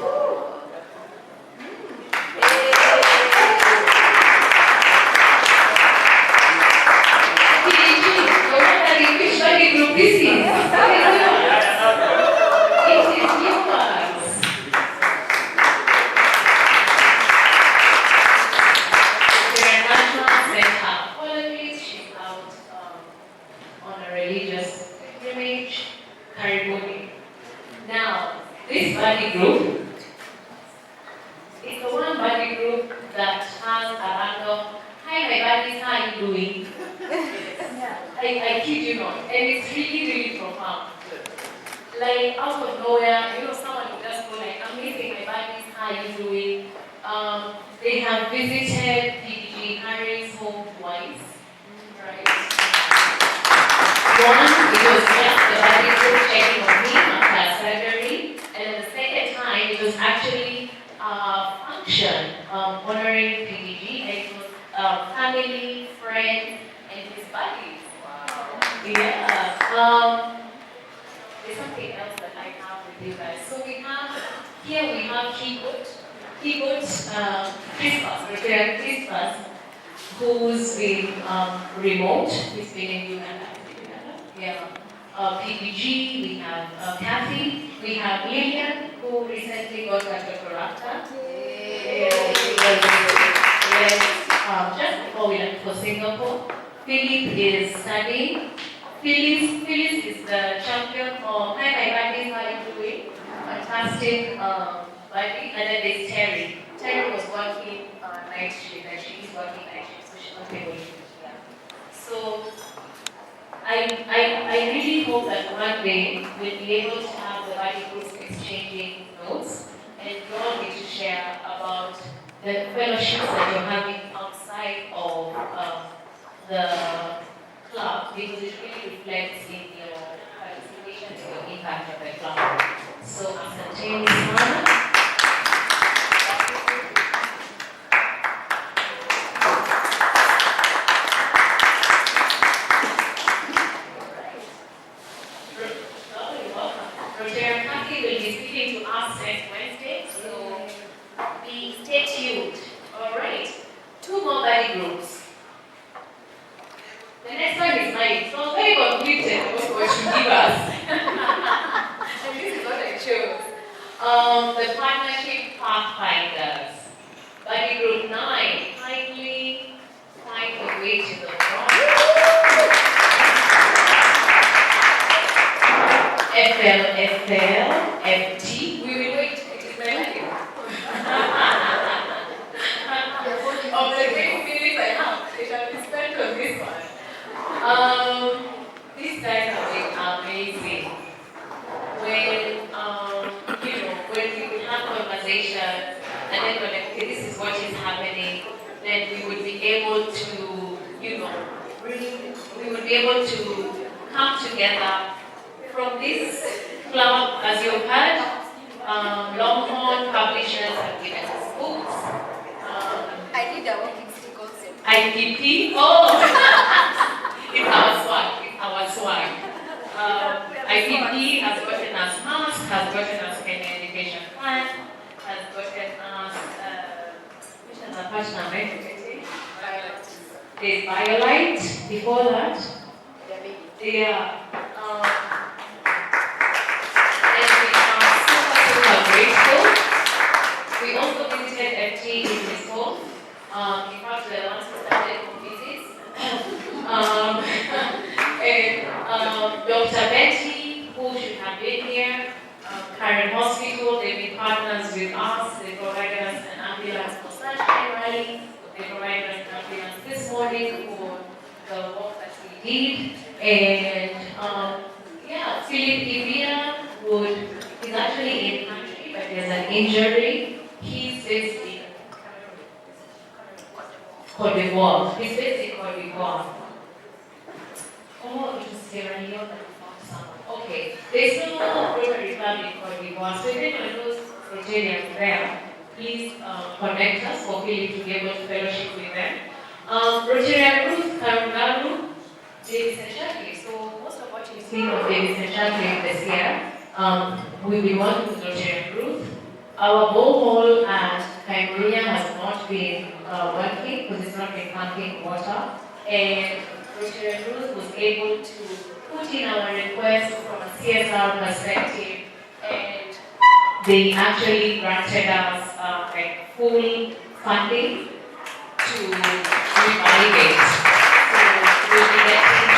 buddy group. It's the one buddy group that has a random, hi my buddies, how are you doing? I kid you not, and it's really, really profound. Like out of nowhere, someone will just go like, amazing, my buddies, how are you doing? They have visited PDG Harry's home twice, right? One, it was just the buddy group checking on me after surgery, and then the second time, it was actually a function honoring PDG, and it was family, friends, and his buddies. Wow. Yeah. There's something else that I have with you guys. So we have Christmas, who's been remote. He's been in Uganda. Yeah. PPG, we have Kathy, we have Lillian, who recently got a doctorate. Yes, just before we left for Singapore. Philip is studying. Phyllis is the champion of Hi My Buddies, how are you doing? Fantastic buddy. And then there's Terry. Terry was working night shift and she is working night shift, so she's not able to be here. So I really hope that one day we'll be able to have the buddy groups exchanging notes and you all get to share about the fellowships that you're having outside of the club, because it really reflects in your participation and your impact of the club. So ascertain this one. Rotary Kaki will be speaking to us next Wednesday, so stay tuned. Alright. 2 more buddy groups. The next one is mine. So I'm very conflicted about what you give us. And this is what I chose. The Partnership Pathfinders. Buddy Group 9. Kindly find your way to the front. FT. We will wait. It is my life. Of the 20 minutes I have, it shall be spent on this one. These guys have been amazing. When we would have conversations and then we're like, okay, this is what is happening, then we would be able to, we would be able to come together from this club, as you've heard. Longhorn Publishers have given us books. I need a walking stick also. IPP, it's our swag. IPP has gotten us masks, has gotten us Kenya education plan, has gotten us, which is a partner, there's BioLite, before that. Yeah. And we are super grateful. We also visited FT in his home. In fact, the ones who started visits. And Dr. Betty, who should have been here, Karen Hospital, they've been partners with us. They provided us an ambulance for Sunshine Rally. They provided us an ambulance this morning for the work that we did. And Philip Ivia he's actually in country, but there's an injury. He's based in Cote d'Ivoire. He's based in Cote d'Ivoire. Oh, it was Sierra Leone that we found someone. Okay, there's no Rotary Club in Cote d'Ivoire, so if anyone knows Rotarians there, please connect us for Philip to be able to fellowship with them. Rotarian Ruth Karungaru, Davis and Shaki. So most of what you've seen of Davis and Shaki this year, we've been working with Rotarian Ruth. Our borehole at Kaimuria has not been working because it's not been pumping water. And Rotarian Ruth was able to put in our request from a CSR perspective, and they actually granted us full funding to revive it. So we'll be getting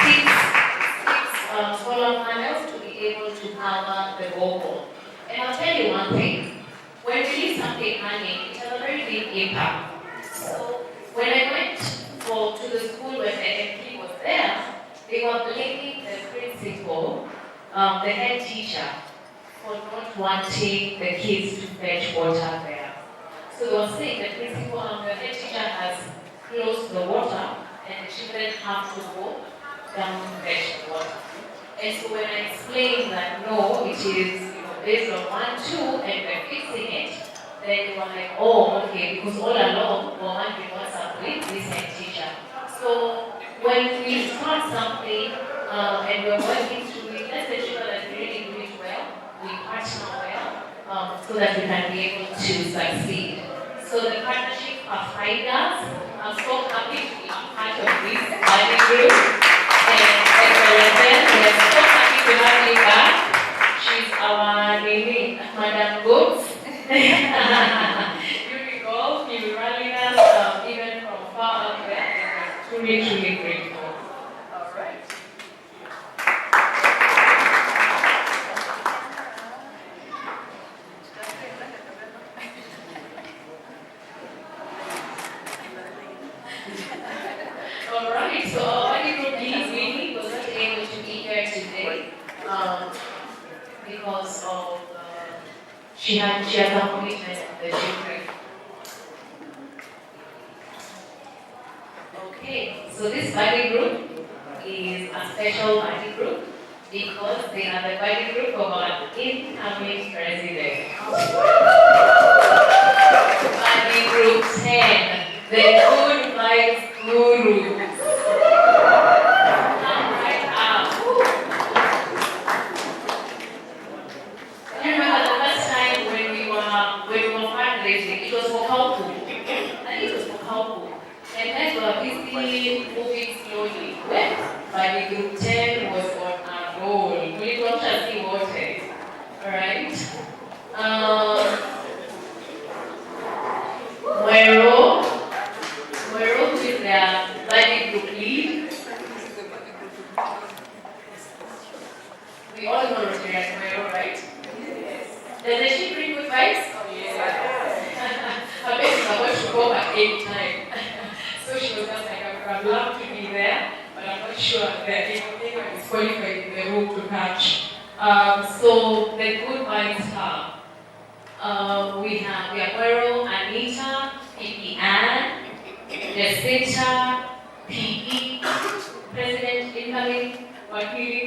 six solar panels to be able to power the borehole. And I'll tell you impact. So when I went to the school when the MP was there, they were blaming the principal, the head teacher, for not wanting the kids to fetch water there. So they were saying the principal and the head teacher has closed the water and the children have to go down to fetch the water. And so when I explained that no, it is based on 1, 2 and we're fixing it, then they were like, oh, okay, because all along we're wondering what's up with this head teacher. So when we start something and we're working through it, let's ensure that we really do it well, we partner well, so that we can be able to succeed. So the partnership of fighters, I'm so happy to be part of this study group. And we're so happy to have you back. She's our Nini, Madam Goods. You recall, you rallied us even from far out there. Truly, truly grateful. All right. All right, so our body group lead Winnie was not able to be here today because of she has a commitment with the children. Okay, so this body group is a special body group because they are the body group of our incoming president. Body group 10, the Good Vibes Guru. Right up. I remember the first time when we were fundraising, it was for Kauku. I think it was for Kauku. And then we were busy moving slowly. Body group 10 was on a roll. We don't just see water. Alright? Wero, who is their body group lead. We all know Rotarian Wero, right? Yes. Does she bring good vibes? Oh, yes. Her best is about to go at any time. So she was just like, I would love to be there, but I'm not sure that anyone is qualified in the room to catch. So the good vibes are, we have Wero, Anita, Pipi Ann, Jacinta, PE, President incoming, Wakili,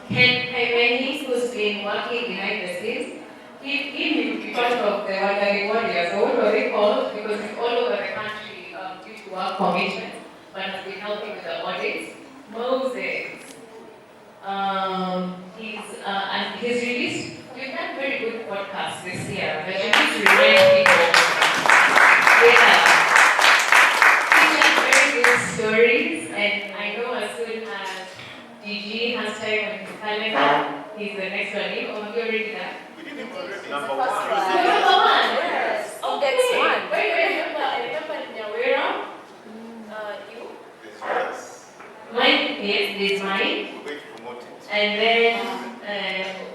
Ken Kaimeni, who's been working behind the scenes. He because of the Wandering Warriors, or what were they called? Because it's all over the country due to work commitment, but has been helping with the audits. Moses, he's released, we've done very good podcasts this year, but you need to remind people. Yeah. Very good stories, and I know as soon as DG has time on his calendar, he's the next one. Have you already done? Number 1. Number 1? Yes. Okay. That's one. I remember Nyawera. You? Mine, yes, there's mine. And then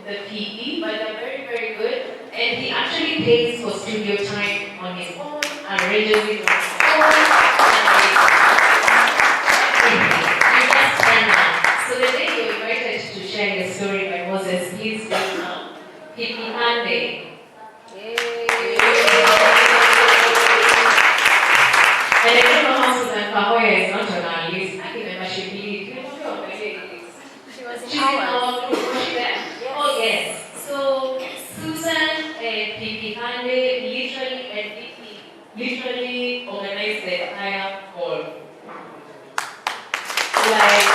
the PE, but they're very, very good. And he actually pays for studio time on his own, arranges it on his own. So the day you invited to share the story by Moses, please welcome Pipi Hande. And I don't know how Susan Pahoya is not on our list. I remember she believed. She's in our group. Was she there? Yes. Oh, yes. So Susan and Pipi Hande literally organized the entire call. Like,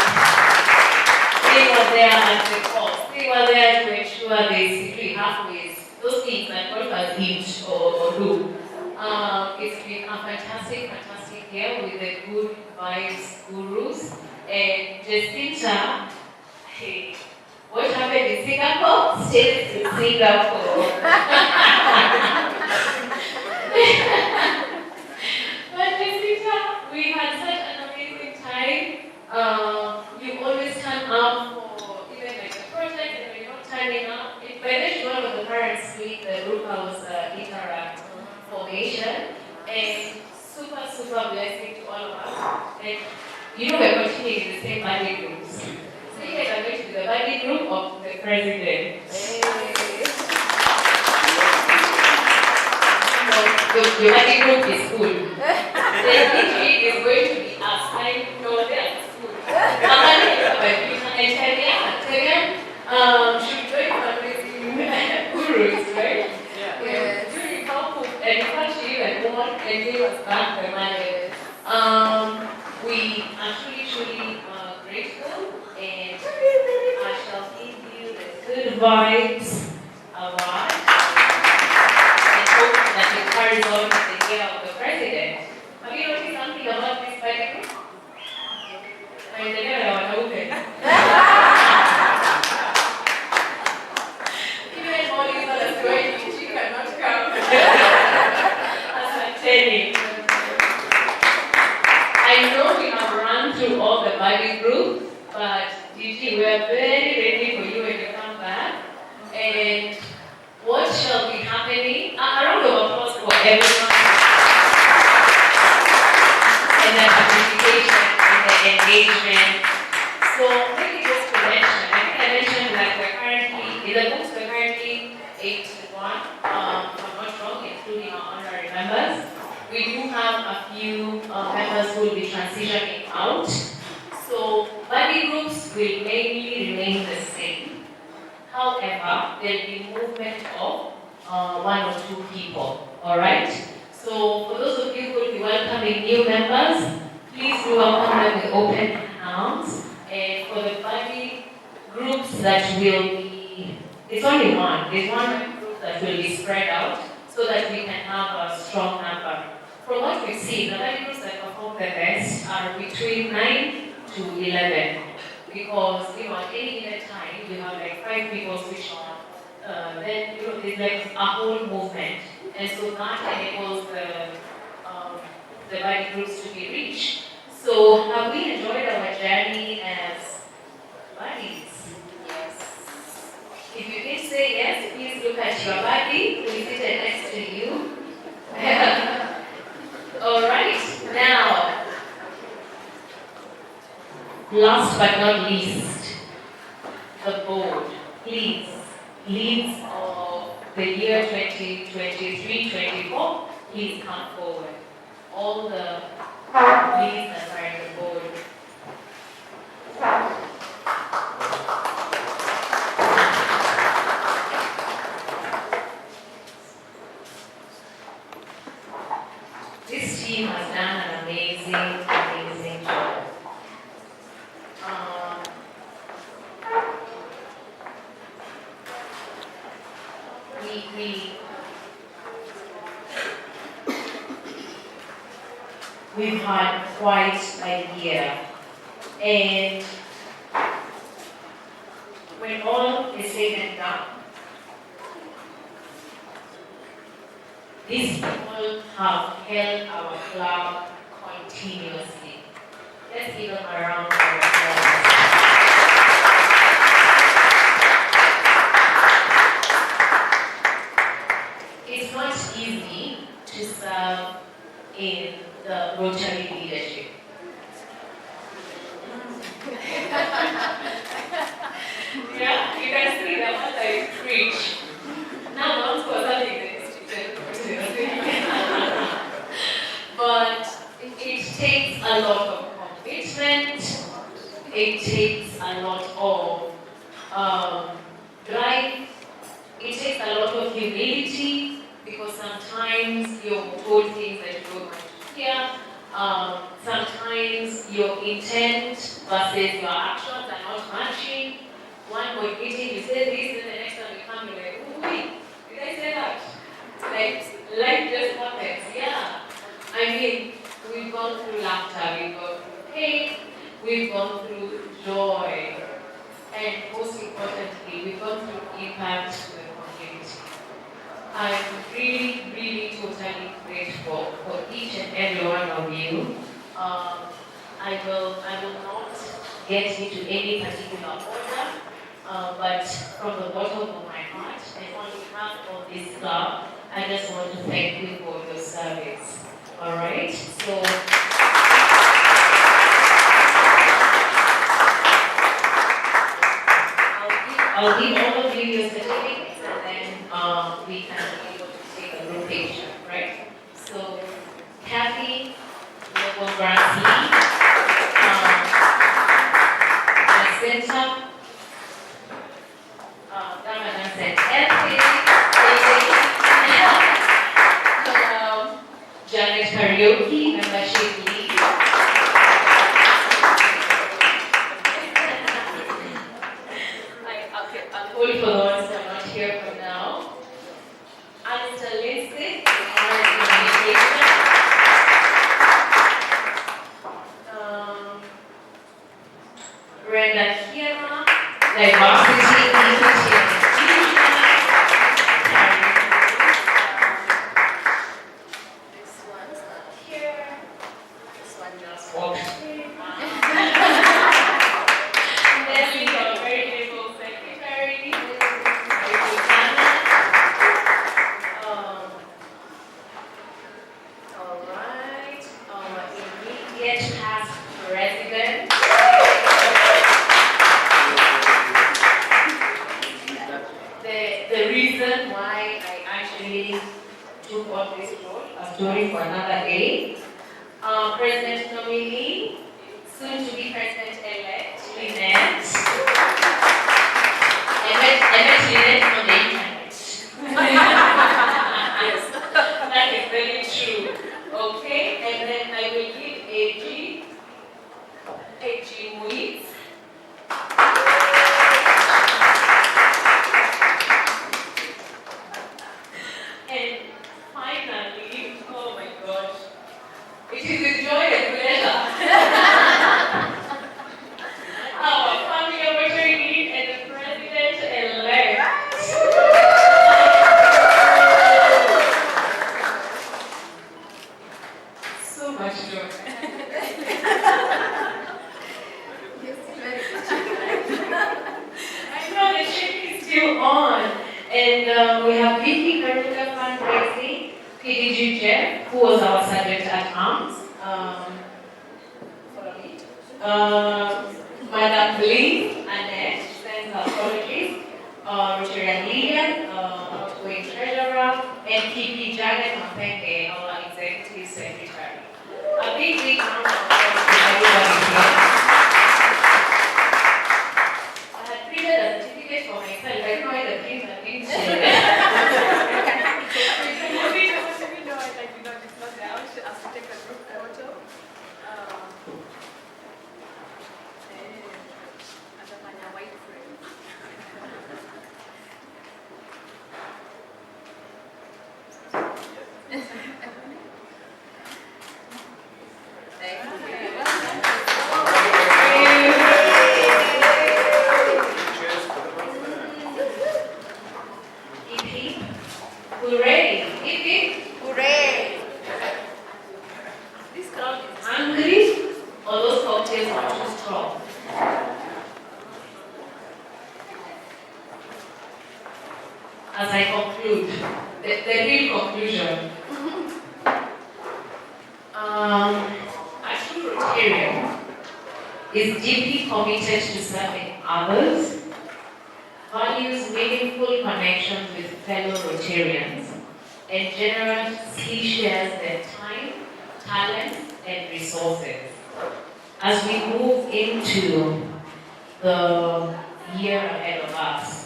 they were there at the cost. They were there to ensure they secretly halfway those things that golfers eat or do. It's been a fantastic year with the Good Vibes Gurus. And Jacinta, hey, what happened in Singapore stays in Singapore. But Jacinta, we had such an amazing time. You always turn up for even like a project, and when you're not turning up, by then she's one of the parents with the group house interact formation. super blessing to all of us. And you know we're continuing in the same body groups. So you guys are going to be the body group of the president. Your body group is cool. The meeting is going to be assigned to their school. Should join fundraising gurus, right? Yeah. During help and actually and more and give us back the money. We are truly grateful, and I shall give you the good vibes award. I hope that it carries on with the year of the president. Have you noticed something about this body group? I never open. Even Molly is on a story, she cannot come. As I'm telling. I know we have run through all the body groups, but Gigi, we are very ready for you when you come back. And what shall be happening? A round of applause for everyone. And the participation and the engagement. So maybe just to mention, I think I mentioned that we're currently, in the books we're currently 8 to 1, if I'm not wrong, including our honorary members. We do have a few members who will be transitioning out. So body groups will mainly remain the same. However, there'll be movement of 1 or 2 people. Alright? So for those of you who will be welcoming new members, please do welcome them with open arms. And for the body groups that will be, it's only one. There's one group that will be spread out so that we can have a strong number. From what we've seen, the body groups that perform the best are between 9 to 11. Because, at any given time, you have like 5 people switch on. Then, there's like a whole movement. And so that enables the body groups to be reached. So, have we enjoyed our journey as buddies? Yes. If you did say yes, please look at your buddy who is seated next to you. Alright, now, last but not least, the board. Please, leads of the year 2023-24, please come forward. All the leads that are in the board. This team has done an amazing job. We've had quite a year, and when all is said and done, these people have held our club continuously. Let's give them a round of applause. It's not easy to serve in the Rotary leadership. Yeah, you can see that what I preach. Now, not for something that is but it takes a lot of commitment, it takes a lot of drive, it takes a lot of humility, because sometimes you're told things that you don't want to hear. Sometimes your intent versus your actions are not matching. One board meeting, you say this, and the next time you come, you're like, oh wait, did I say that? Like, life just happens, yeah. I mean, we've gone through laughter, we've gone through pain, we've gone through joy, and most importantly, we've gone through impact to the community. I'm really totally grateful for each and every one of you. I will not get into any particular order, but from the bottom of my heart and on behalf of this club, I just want to thank you for your service. All right, so I'll give all of you your certificates and then we can be able to take a group picture, right? So, Kathy, Local Grants Lead, Jacinta, Ramadan said Janet Kariuki, membership lead. I'll hold for the ones that are not here for now. Alistair Lindsay, communication. Brenda Kiera, diversity, equity, and inclusion. This one's not here. This one just walked in. Leslie, our very able secretary. All right, our immediate past president. The reason why I actually took on this role, a story for another day. President nominee, soon to be president-elect, Lynette. I met Lynette on the internet. Yes, that is very true. Okay, and then I will give AG Muiz. And finally, oh my gosh, it is a joy and pleasure. Our family opportunity and the president-elect. So much joy. I know the shake is still on. And we have Vicky Kariuki fundraising, PDG Jeff, who was our sergeant at arms. Madam Lee, Annette, sends her apologies. Richard Lillian, outgoing treasurer, and PP Janet Mapenge, our executive secretary. A big round of applause to everybody here. I had printed a certificate for myself. I don't know why the things are being shared. As I conclude, the real conclusion. A true Rotarian is deeply committed to serving others, values meaningful connections with fellow Rotarians, and generously shares their time, talents, and resources. As we move into the year ahead of us,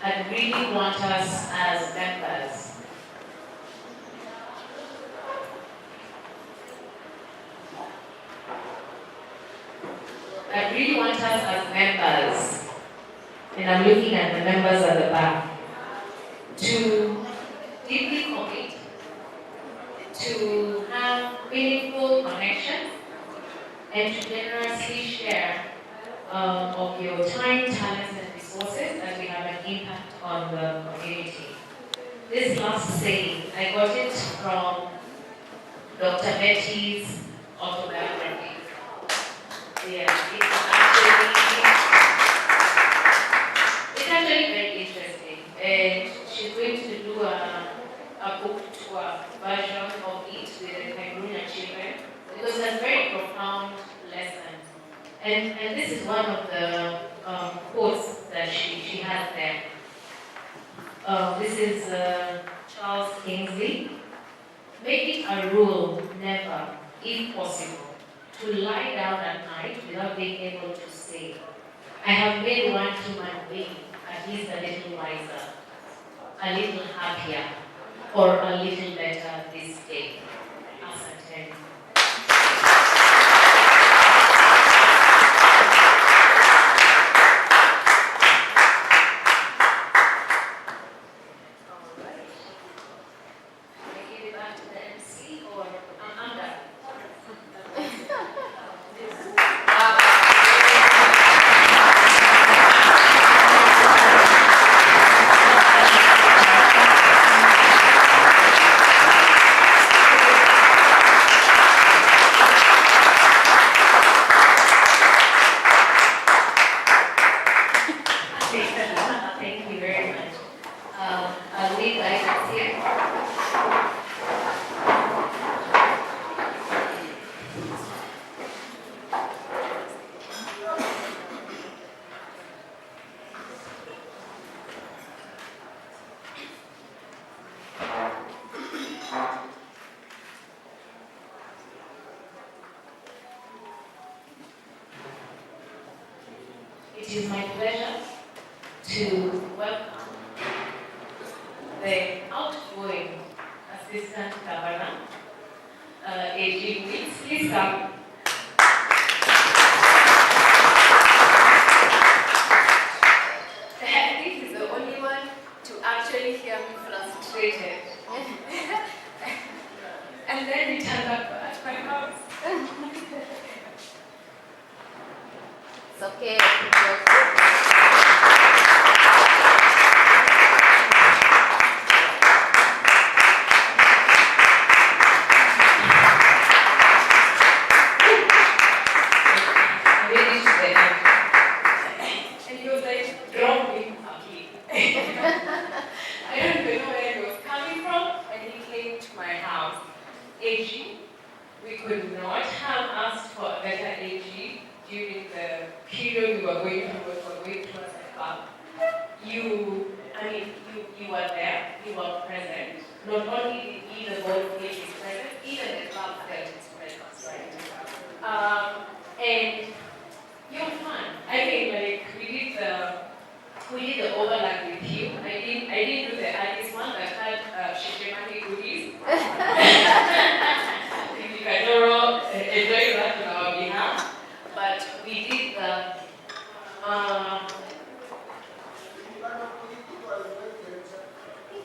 I really want us as members and I'm looking at the members at the back, to deeply commit, to have meaningful connections, and to generously share of your time, talents, and resources as we have an impact on the community. This last saying, I got it from Dr. Betty's autobiography. Yeah, it's actually very interesting. And she's going to do a book tour version of it with a And this is one of the quotes that she has there. This is Charles Kingsley. Make it a rule never, if possible, to lie down at night without being able to say, I have made one human being at least a little wiser, a little happier, or a little better this day. Asante. Thank you very much. I'll leave guidance here. It is my pleasure to welcome the outgoing Assistant Governor, A.G. Weeks. Please come. This is the only one to actually hear me frustrated. And then we turn up at my house. It's okay. And he was like, drop me up here. I don't even know where he was coming from, and he came to my house. AG, we could not have asked for a better AG during the period we were going through what we were going through as a club. You were there, you were present. Not only did he, the board, feel his presence, even the club felt his presence, right? And you're fun. I mean, like, we did the overlap with you. I didn't do the artist one that had Shishimani goodies. You can enjoy that on our behalf. But we did the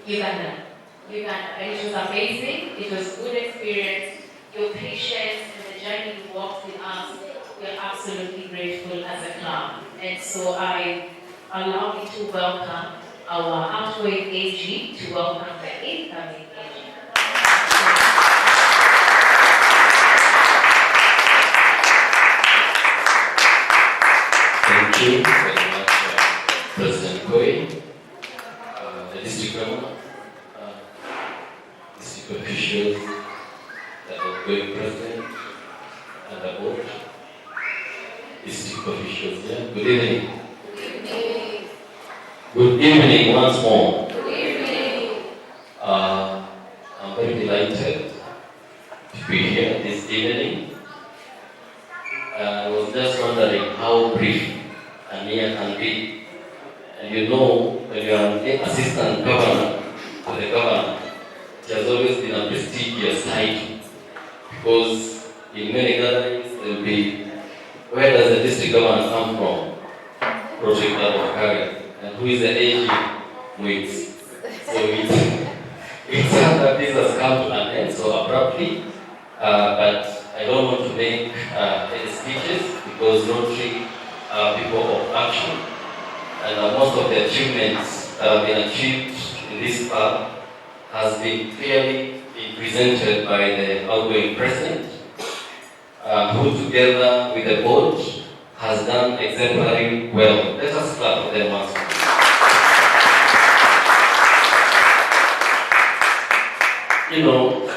Uganda. And it was amazing. It was a good experience. Your patience and the journey you walked with us, we are absolutely grateful as a club. And so I allow me to welcome our outgoing AG to welcome the incoming AG. Thank you very much, President Koi, the district governor, district officials, the outgoing president, and the board, district officials here. Good evening. Good evening once more. Good evening. I'm very delighted to be here this evening. I was just wondering how brief a year can be. And you know, when you are an assistant governor to the governor, it has always been a prestigious title. Because in many gatherings, there will be, where does the district governor come from? Project of Kariuki. And who is the AG with? So it's sad that this has come to an end so abruptly, but I don't want to make any speeches because Rotary are people of action, and most of the achievements that have been achieved in this club has been clearly presented by the outgoing president, who together with the board has done exemplary well. Let us clap for them once. You know,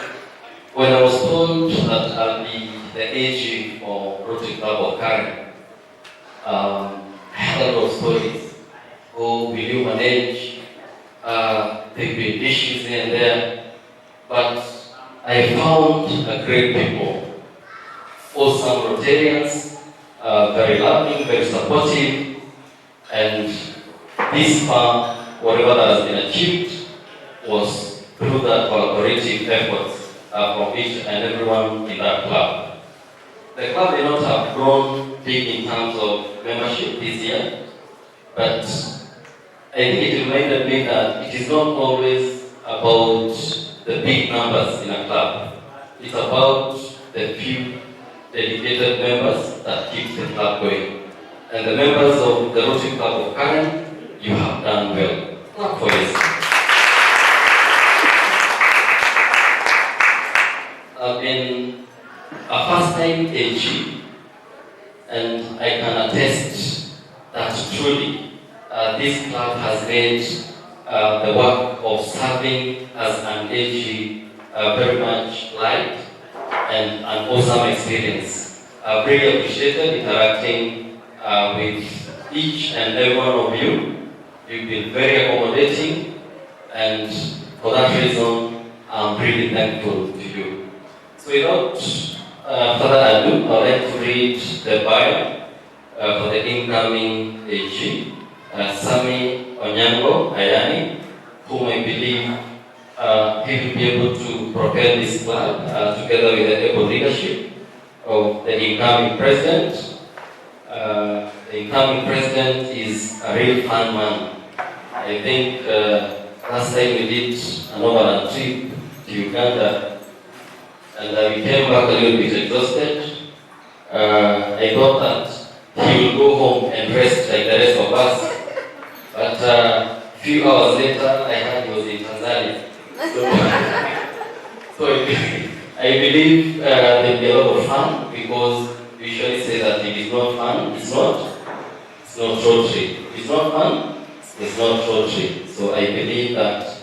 when I was told that I'll be the AG for Rotary Club of Karen, I had a lot of stories. Oh, will you manage? There'll be issues here and there. But I found a great people. Awesome Rotarians, very loving, very supportive, and this far, whatever that has been achieved was through the collaborative efforts from each and everyone in that club. The club may not have grown big in terms of membership this year, but I think it reminded me that it is not always about the big numbers in a club. It's about the few dedicated members that keep the club going. And the members of the Rotary Club of Karen, you have done well. Clap for yourself. I've been a first-time AG, and I can attest that truly this club has made the work of serving as an AG very much light and an awesome experience. I've really appreciated interacting with each and every one of you. You've been very accommodating, and for that reason, I'm really thankful to you. So without further ado, I'd like to read the bio for the incoming AG, Sami Onyango Ayani, whom I believe he will be able to propel this club together with the able leadership of the incoming president. The incoming president is a real fun man. I think last time we did an overland trip to Uganda, and we came back a little bit exhausted. I thought that he will go home and rest like the rest of us. But a few hours later, I heard he was in Tanzania. So I believe there will be a lot of fun, because we usually say that if it's not fun, it's not Rotary. If it's not fun, it's not Rotary. So I believe that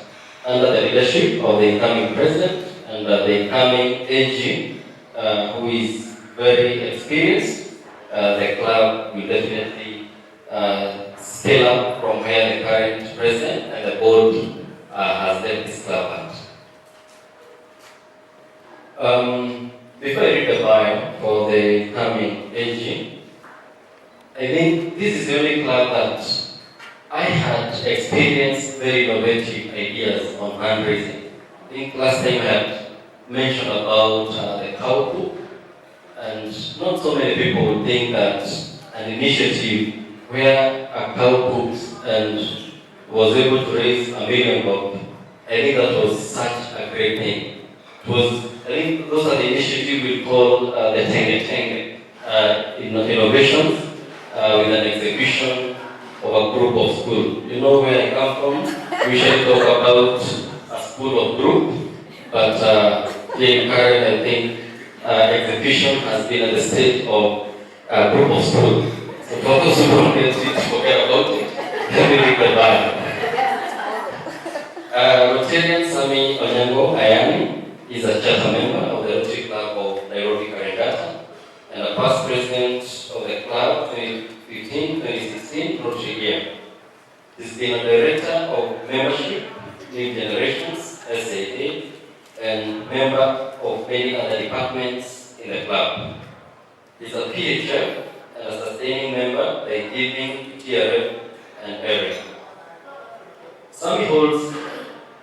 under the leadership of the incoming president and the incoming AG, who is very experienced, the club will definitely scale up from where the current president and the board has left this club at. Before I read the bio for the incoming AG, I think this is the only club that I had experienced very innovative ideas on fundraising. I think last time I had mentioned about the cow poop, and not so many people would think that an initiative where a cow poops and was able to raise $1 million, I think that was such a great thing. It was, I think those are the initiatives we call the Tenge innovations with an execution of a group of schools. You know where I come from? We usually talk about a school of group, but here in Karen, I think execution has been at the state of a group of schools. So for those who don't get it, forget about it. Let me read the bio. Rotarian Sami Onyango Ayani is a charter member of the Rotary Club of Nairobi Karengata and a past president of the club 2015-2016 Rotary year. He's been a director of membership, New Generations, SAA, and member of many other departments in the club. He's a PHF and a sustaining member by giving TRF and area. Sami holds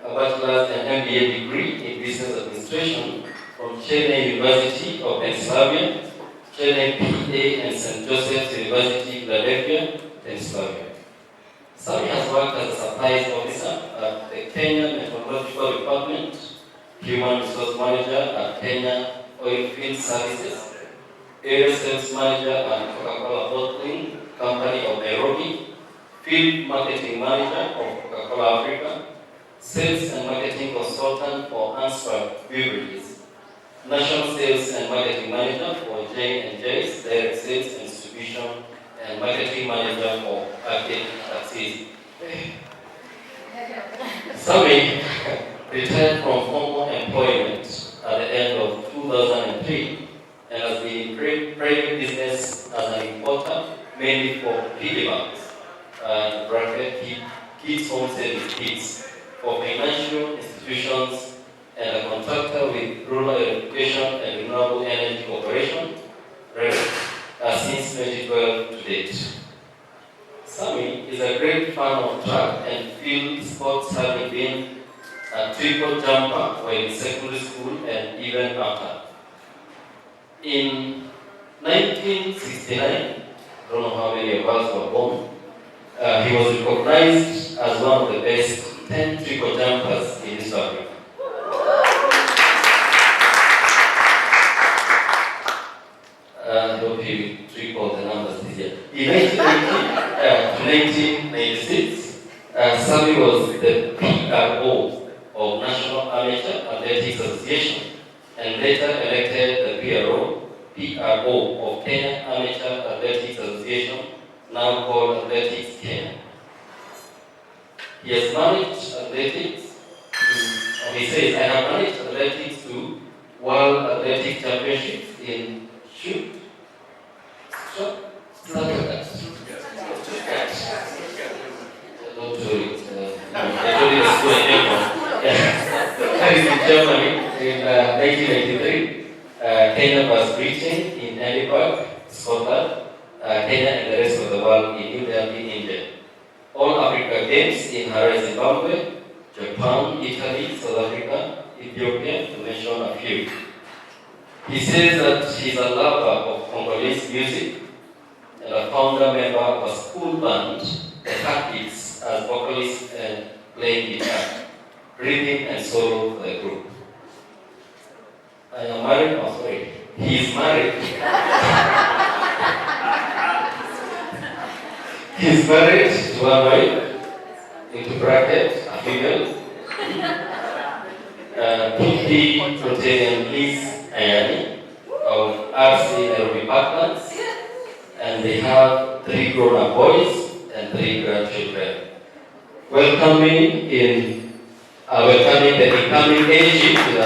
a bachelor's and MBA degree in business administration from Chennai University of Pennsylvania, Chennai PA, and St. Joseph's University, Philadelphia, Pennsylvania. Sami has worked as a supplies officer at the Kenya Meteorological Department, human resource manager at Kenya Oilfield Services, area sales manager at Coca-Cola Bottling Company of Nairobi, field marketing manager of Coca-Cola Africa, sales and marketing consultant for Answer Beverages, national sales and marketing manager for J&J's direct sales and distribution, and marketing manager for Arcade Taxis. Sami retired from formal employment at the end of 2003 and has been in private business as an importer mainly for piggybanks, bracket kids home service kits for financial institutions and a contractor with rural education and renewable energy operation since 2012 to date. Sami is a great fan of track and field sports, having been a triple jumper while in secondary school and even after. In 1969, I don't know how many of us were born, he was recognized as one of the best 10 triple jumpers in East Africa. I hope he tripled the numbers this year. In 1996, Sami was the PRO of National Amateur Athletics Association and later elected the PRO of Kenya Amateur Athletics Association, now called Athletics Kenya. He has managed athletics he says, I have managed athletics to World Athletic Championships in shoot. Not in Germany in 1993. Kenya was Britain in Edinburgh, Scotland, Kenya and the rest of the world in New Delhi, India. All Africa Games in Harare, Zimbabwe, Japan, Italy, South Africa, Ethiopia, to mention a few. He says that he's a lover of Congolese music and a founder member of a school band, the Kids, as vocalist and playing guitar, rhythm and solo for the group. I am married, oh sorry, he is married. He is married to one wife, into bracket, a female, PP Protein Liz Ayani of RC Nairobi Partners, and they have 3 grown-up boys and 3 grandchildren. Welcoming the incoming AG to the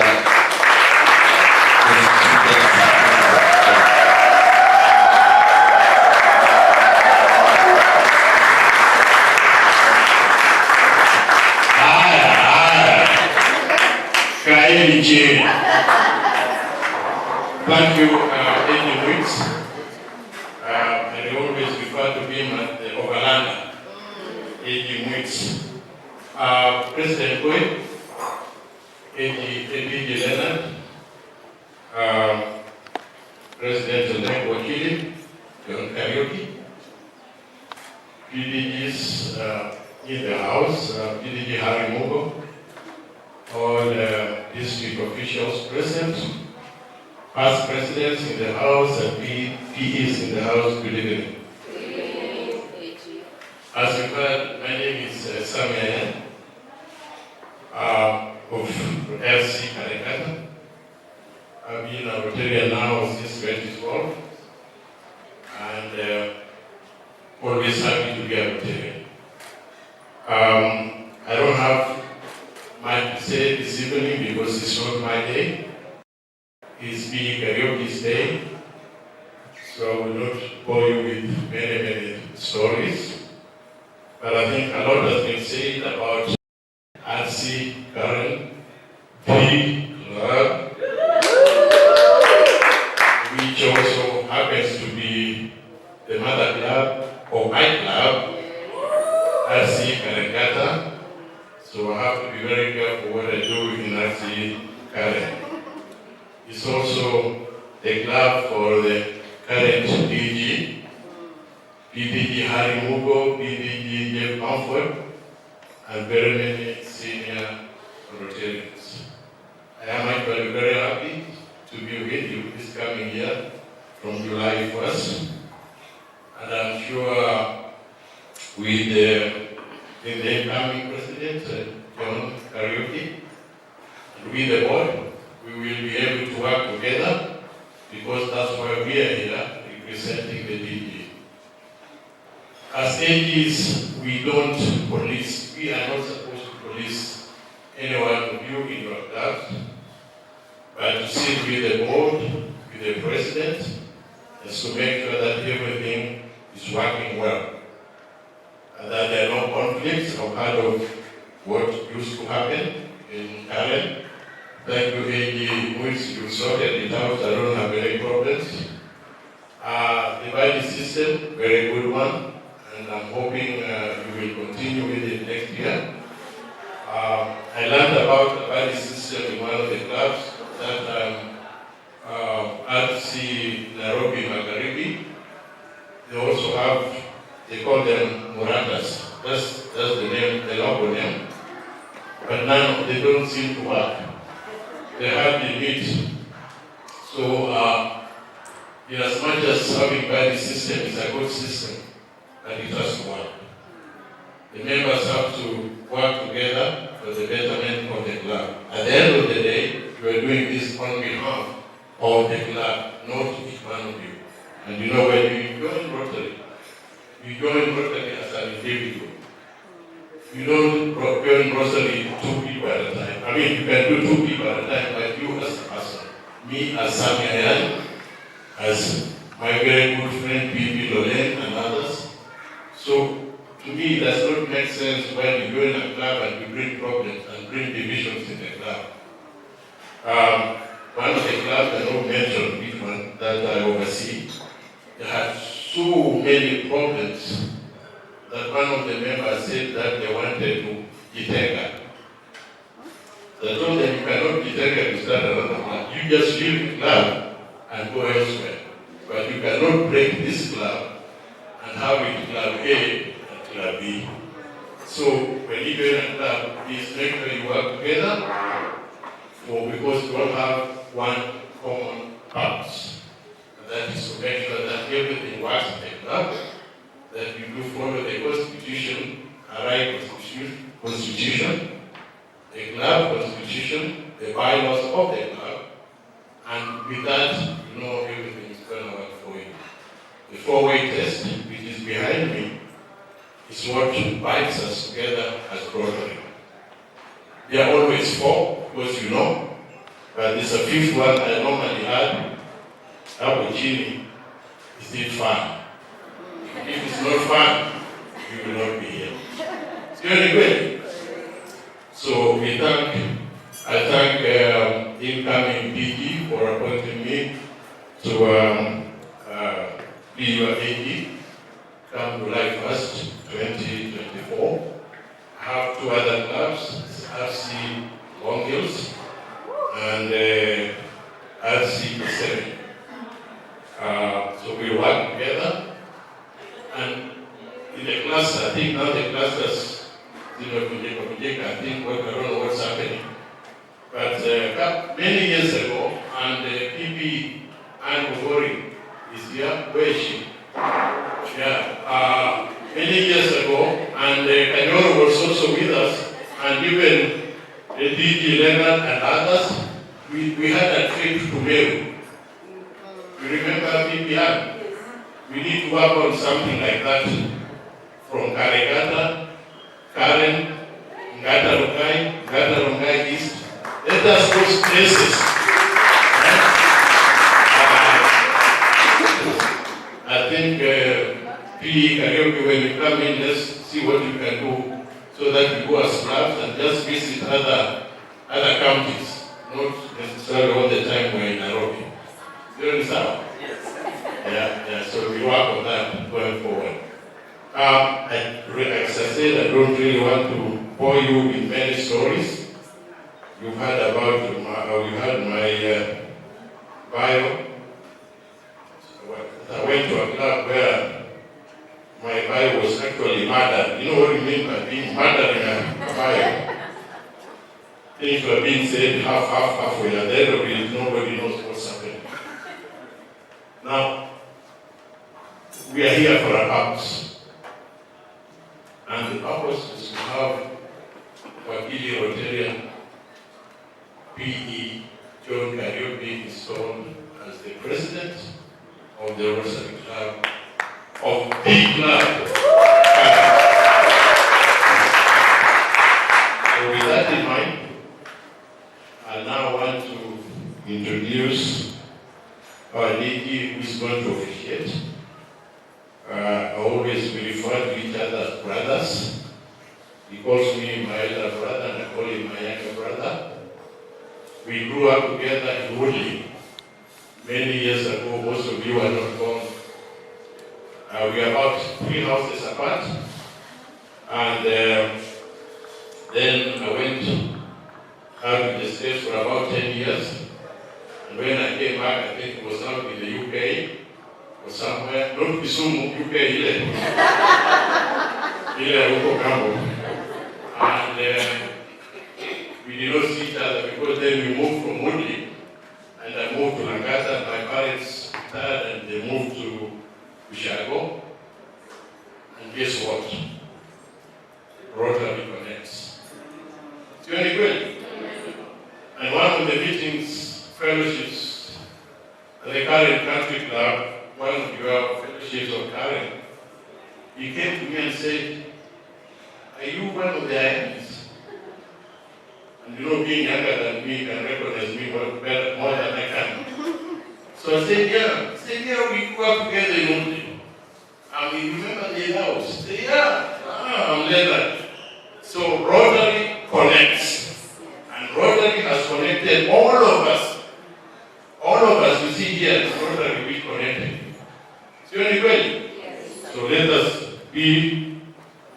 Thank you, Eddie Wicks. And I always refer to him as the Overlander, Eddie Wicks. President Boy, Eddie Leonard, President Wakili, John Kariuki, PDGs in the House, PDG Harry Mogo, all district officials present, past presidents in the House and PEs in the House, good evening. As you heard, my name is Sami of FC Karikata. I've been a Rotarian now since 2012 and always happy to be a Rotarian. I don't have much to say this evening because it's not my day. It's being Kariuki's day, so I will not bore you with many stories. But I think a lot has been said about RC Karen, the club, which also happens to be the mother club of my club, RC Karengata. So I have to be very careful what I do in RC Karen. It's also the club for the current DG, PDG Harry Mugo, PDG Jeff Comfort, and very many senior Rotarians. I am actually very happy to be with you this coming year from July 1st. And I'm sure with the incoming President, John Kariuki, and with the board, we will be able to work together because that's why we are here representing the DG. As AGs, we don't police. We are not supposed to police any one of you in your clubs, but to sit with the board, with the president, and to make sure that everything is working heard of what used to happen in Karen. Thank you, AG, which you sorted it out. I don't have any problems. The value system, very good one, and I'm hoping you will continue with it next year. I learned about the value system in one of the clubs that RC Nairobi Magharibi. They also have, they call them Muratas. That's the name, the logo name. But now they don't seem to work. They hardly meet. So, in as much as having value system is a good system, and it has to work. The members have to work together for the betterment of the club. At the end of the day, you are doing this on behalf of the club, not each one of you. And you know, when you join Rotary as an individual. You don't join Rotary 2 people at a time. I mean, you can do 2 people at a time, but you as a person. Me as Sami Ayan, as my very good friend P.P. Lolen and others. So, to me, it does not make sense when you join a club and you bring problems and bring divisions in the club. One of the clubs, I don't mention which one, that I oversee, they had so many problems that one of the members said that they wanted to Gitega. They told them you cannot Gitega to start another club. You just leave the club and go elsewhere. But you cannot break this club and have it club A and club B. So when you join a club, please make sure you work together because you all have one common purpose. And that is to make sure that everything works in the club, that you do follow the constitution, a right constitution, the club constitution, the bylaws of the club, and with that, you know everything is going to work for you. The 4-way test, which is behind me, is what binds us together as Rotary. There are always 4, because you know, but there's a 5th one I normally add. Chini. Is it fun? If it's not fun, you will not be here. So anyway, so I thank incoming PG for appointing me to be your AD come July 1st, 2024. I have 2 other clubs, RC Long Hills and RC 7. So we work together. And in the cluster, I think now the clusters, I think, I don't know what's happening. But many years ago, and PP Anne Gogori is here. Where is she? Yeah. Many years ago, and Kanyoro was also with us, and even DG Leonard and others, we had a trip to Meru. You remember PP Anne? We need to work on something like that. From Karigata, Karen, Ngata Rongai East. Let us go places. I think Kariuki, when you come in, let's see what you can do so that you go as clubs and just visit other counties, not necessarily all the time we're in Nairobi. You understand? Yeah, so we work on that going forward. As I said, I don't really want to bore you with many stories. You've heard about my bio. I went to a club where my bio was actually murdered. You know what you mean by being murdered in a bio? Things were being said halfway. At the end of it, nobody knows what's happening. Now, we are here for a purpose. And the purpose is to have Wakili Rotarian P.E. John Kariuki installed as the president of the Rotary Club of the club. So with that in mind, I now want to introduce our lady who is going to officiate. I always refer to each other as brothers. He calls me my elder brother and I call him my younger brother. We grew up together in Woodley. Many years ago, most of you are not born. We are about 3 houses apart. And then I went out to the States for about 10 years. And when I came back, I think it was out in the UK or somewhere. Not Kisumu, UK, ile. Ile huko Kambo. And we did not see each other because then we moved from Woodley. And I moved to Langata. My parents died and they moved to Chicago. And guess what? Rotary connects. It's very good. And one of the meetings, fellowships, at the Karen Country Club, one of your fellowships of Karen, he came to me and said, are you one of the IMs? And you know, being younger than me can recognize me more than I can. So I said, yeah. He said, yeah, we grew up together in Woodley. And we remember the house. Say, yeah, I'm Leonard. So Rotary connects. And Rotary has connected all of us. All of us you see here, Rotary we connected. See anybody? Yes. So let us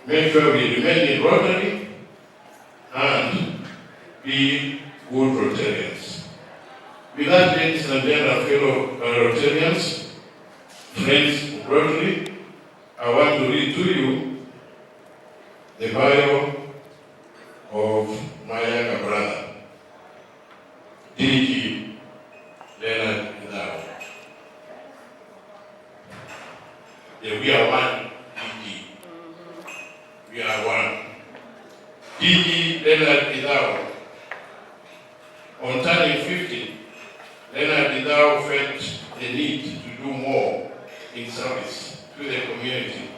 make sure we remain in Rotary and be good Rotarians. With that, ladies and gentlemen, fellow Rotarians, friends of Rotary, I want to read to you the bio of my younger brother, D.G. Leonard Idao. Yeah, we are one, D.G. We are one. D.G. Leonard Idao. On turning 50, Leonard Idao felt the need to do more in service to the community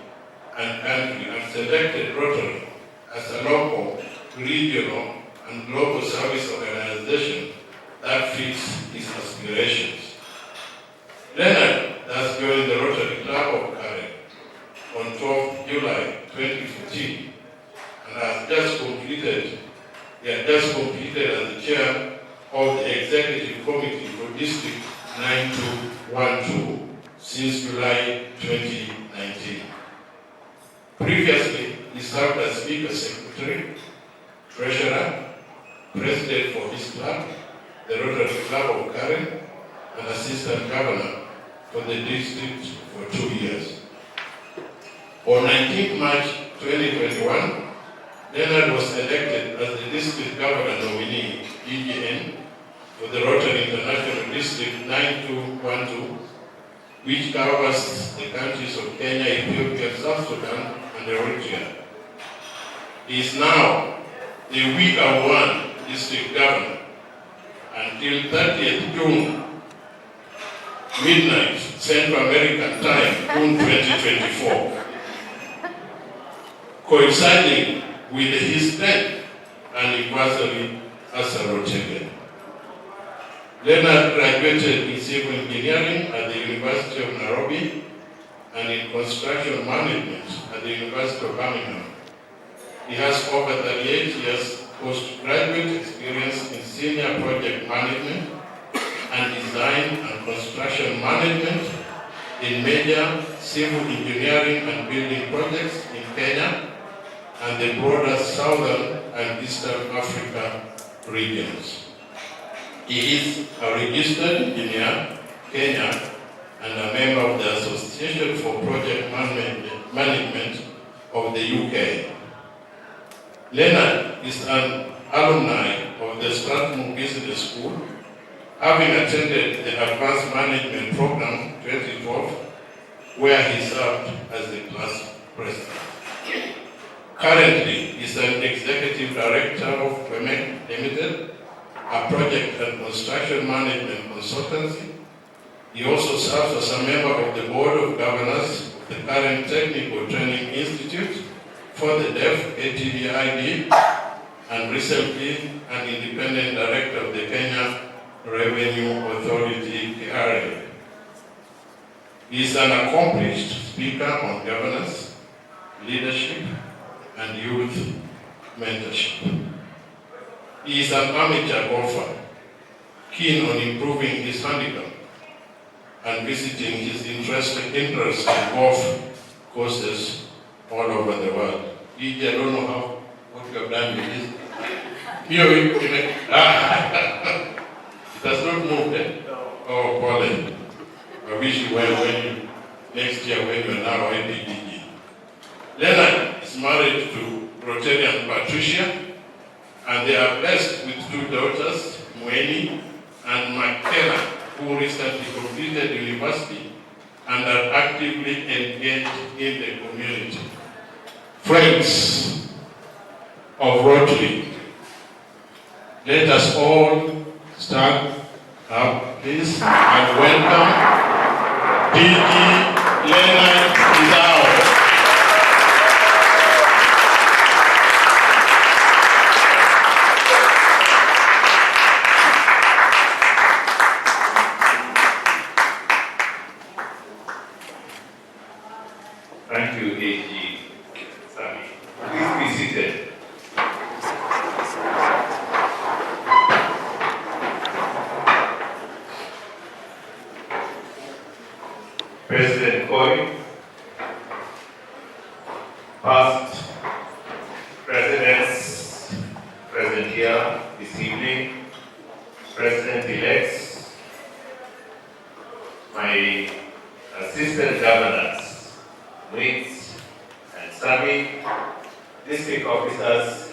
and country and selected Rotary as a local, regional, and global service organization that fits his aspirations. Leonard thus joined the Rotary Club of Karen on 12 July 2014 and he had just completed as the chair of the Executive Committee for District 9212 since July 2019. Previously, he served as Speaker Secretary, Treasurer, President for his club, the Rotary Club of Karen, and Assistant Governor for the district for 2 years. On 19 March 2021, Leonard was elected as the District Governor nominee, DGN, for the Rotary International District 9212, which covers the countries of Kenya, Ethiopia, South Sudan, and Eritrea. He is now the Wiga 1 District Governor until 30th June, midnight, Central American Time, June 2024, coinciding with his 10th anniversary as a Rotarian. Leonard graduated in civil engineering at the University of Nairobi and in construction management at the University of Birmingham. He has over 38 years postgraduate experience in senior project management and design and construction management in major civil engineering and building projects in Kenya and the broader Southern and Eastern Africa regions. He is a registered engineer, Kenya, and a member of the Association for Project Management of the UK. Leonard is an alumni of the Strathmore Business School, having attended the Advanced Management Program 2012, where he served as the class president. Currently, he is an executive director of Quebec Limited, a project and construction management consultancy. He also serves as a member of the Board of Governors of the Karen Technical Training Institute for the Deaf, ATVID, and recently an independent director of the Kenya Revenue Authority, KRA. He is an accomplished speaker on governance, leadership, and youth mentorship. He is an amateur golfer, keen on improving his handicap and visiting his interest in golf courses all over the world. DJ, I don't know what you have done with this. It has not moved, eh? Oh, Pauline. I wish you well next year when you are now IPDG. Leonard is married to Rotarian Patricia, and they are blessed with 2 daughters, Mweni and Makena, who recently completed university and are actively engaged in the community. Friends of Rotary, let us all stand up, please, and welcome DG Leonard Izao. Thank you, AG Sami. Please be seated. President Koi, past presidents present here this evening, President-elects, my assistant governors, Wins and Sami, district officers,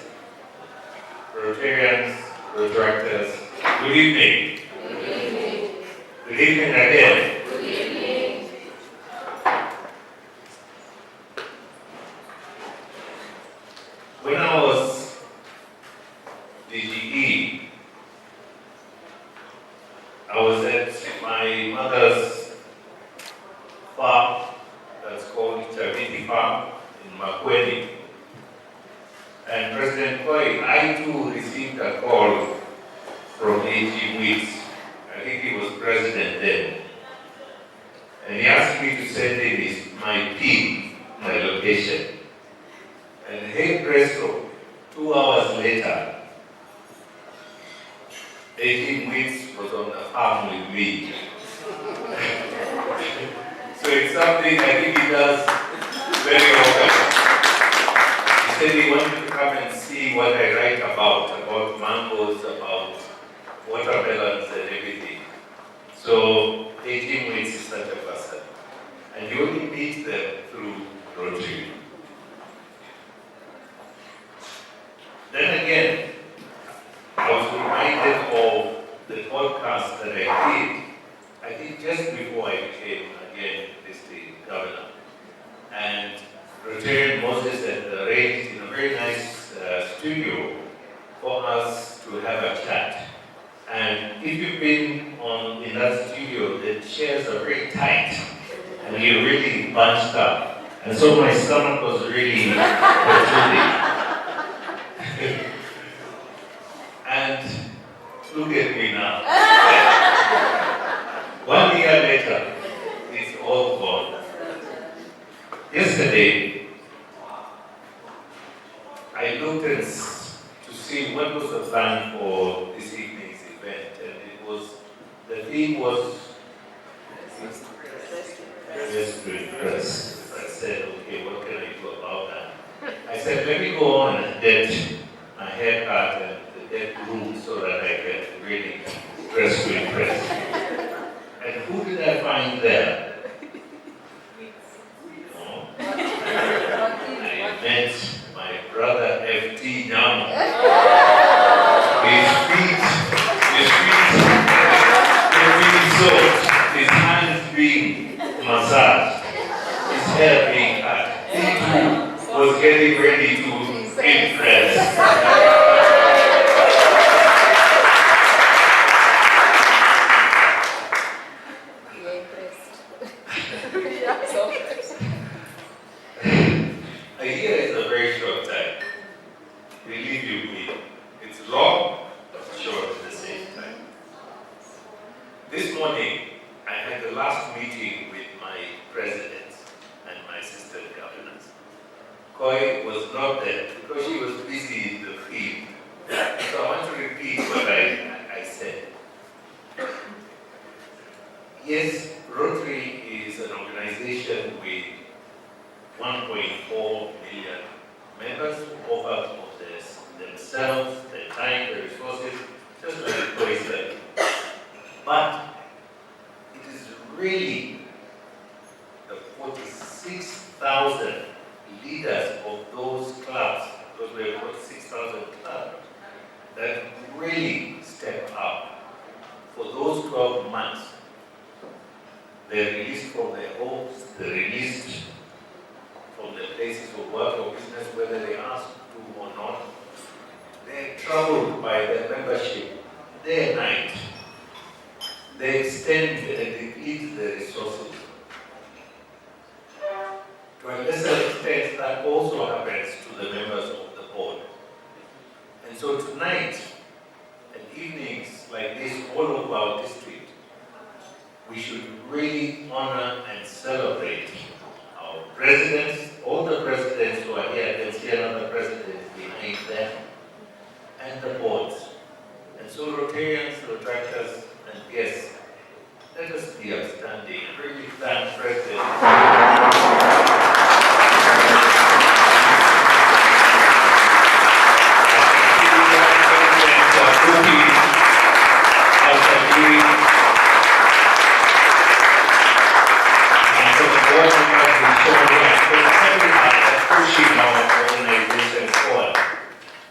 Rotarians, Rotaractors, good evening. Good evening. Good evening again. Good evening. When I was DGE, I was at my mother's farm, that's called Chaviti Farm in Makweni. And President Koi, I too received a call from A.G. Weeks. I think he was president then. And he asked me to send in my PIN, my location. And hey presto, 2 hours later, A.G. Weeks was on the farm with me. So it's something I think he does very often. He said he wanted to come and see what I write about mangoes, about watermelons and everything. So 18 weeks is such a person. And you only meet them through Rotary. Then again, I was reminded of the podcast that I did just before I became again district governor. And Rotarian Moses had arranged in a very nice studio for us to have a chat. And if you've been in that studio, the chairs are very tight and you're really bunched up. And so my stomach was really protruding. And look at me now. 1 year later, it's all gone. Yesterday, I looked to see what was the plan for this evening's event, and the theme was Dress to Impress. I said, okay, what can I do about that? I said, let me go on and get my haircut and get groomed so that I can really dress to impress. And who did I find there? No. I met my brother F.T. Nyamo. His feet being soaked, his hands being massaged, his hair being cut. He too was getting ready to impress. A year is a very short time. Believe you me, it's long but short at the same time. This morning, I had the last meeting with my president and my assistant governors. Koi was not there because she was busy in the field. So I want to repeat what I said. Yes, Rotary is an organization with 1.4 million members who offer of themselves, their time, their resources, just like Koi said. But it is really the 46,000 leaders of those clubs, because we have 46,000 clubs, that really step up. For those 12 months, they're released from their homes, they're released from their places of work or business, whether they ask to or not. They're troubled by their membership day and night. They extend and deplete the resources. To a lesser extent, that also happens to the members of the board. And so tonight, and evenings like this all over our district, we should really honor and celebrate our presidents, all the presidents who are here. I can see another president behind them, and the boards. And so Rotarians, Rotaractors, and guests, let us be outstanding. Really thank President.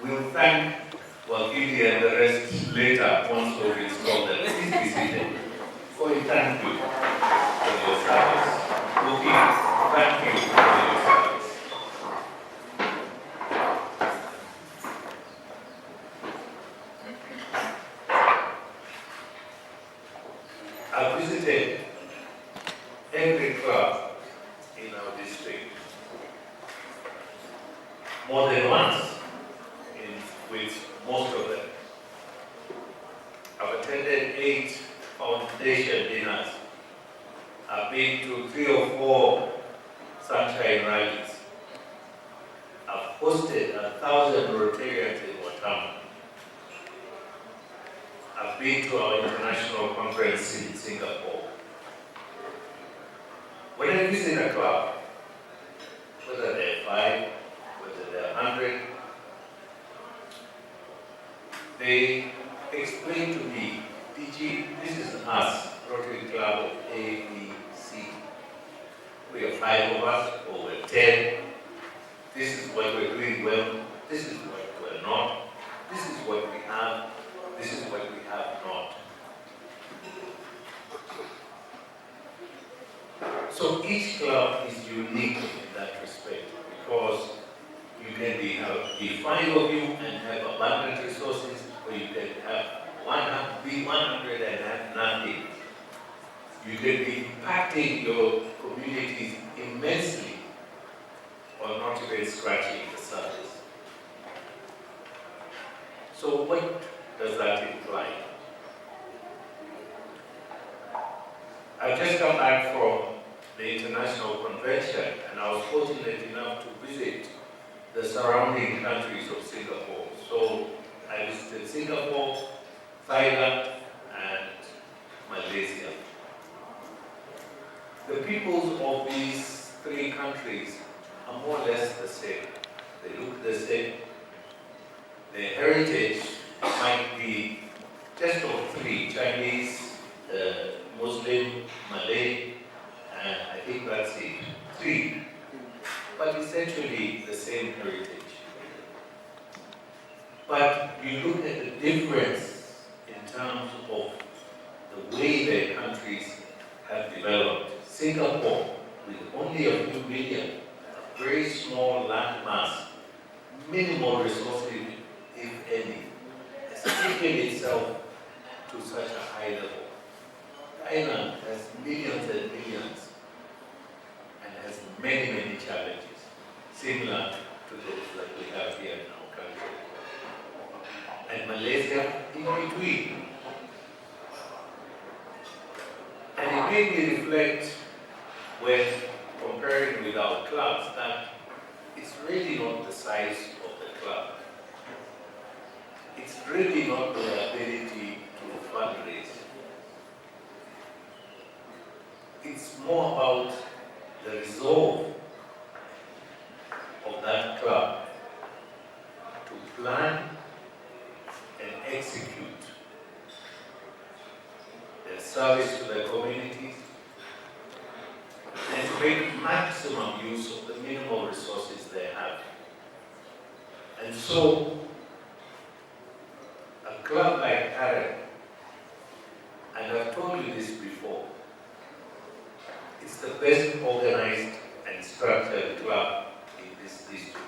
We'll thank Wakili and the rest later once we've installed them. Please be seated. We thank you for your service. Wakili, thank you for your service. I've visited every club in our district more than once with most of them. I've attended 8 foundation dinners. I've been to 3 or 4 sunshine rallies. I've hosted 1,000 Rotarians in Watamu. I've been to our international conference in Singapore. When I visit a club, whether they're 5, whether they're 100, they explain to me, DG, this is us, Rotary Club of A, B, C. We are 5 of us, or we're 10. This is what we're doing well. This is what we're not. This is what we have. This is what we have not. So each club is unique in that respect because you can be 5 of you and have abundant resources, or you can be 100 and have nothing. You can be impacting your communities immensely or not even scratching the surface. So what does that imply? I've just come back from the international convention and I was fortunate enough to visit the surrounding countries of Singapore. So I visited Singapore, Thailand, and Malaysia. The peoples of these 3 countries are more or less the same. They look the same. Their heritage might be just of 3, Chinese, Muslim, Malay, and I think that's it. 3. But essentially the same heritage. But you look at the difference in terms of the way their countries have developed. Singapore, with only a few million, a very small land mass, minimal resources, if any, has taken itself to such a high level. Thailand has millions and millions and has many, many challenges, similar to those that we have here in our country. And Malaysia in between. And it made me reflect when comparing with our clubs that it's really not the size of the club. It's really not the ability to fundraise. It's more about the resolve of that club to plan and execute their service to their communities and to make maximum use of the minimal resources they have. And so, a club like Karen, and I've told you this before, it's the best organized and structured club in this district.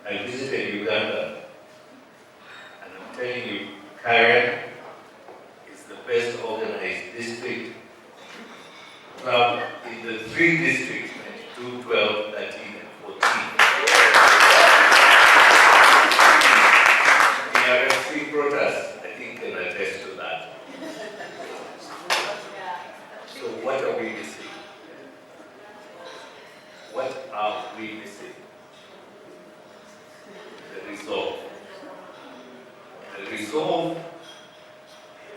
I visited Uganda, and I'm telling you, Karen is the best organized district club in the 3 districts, 92, 12, 13, and 14. The RFC protest, I think, can attest to that. So what are we missing? What are we missing? The resolve. The resolve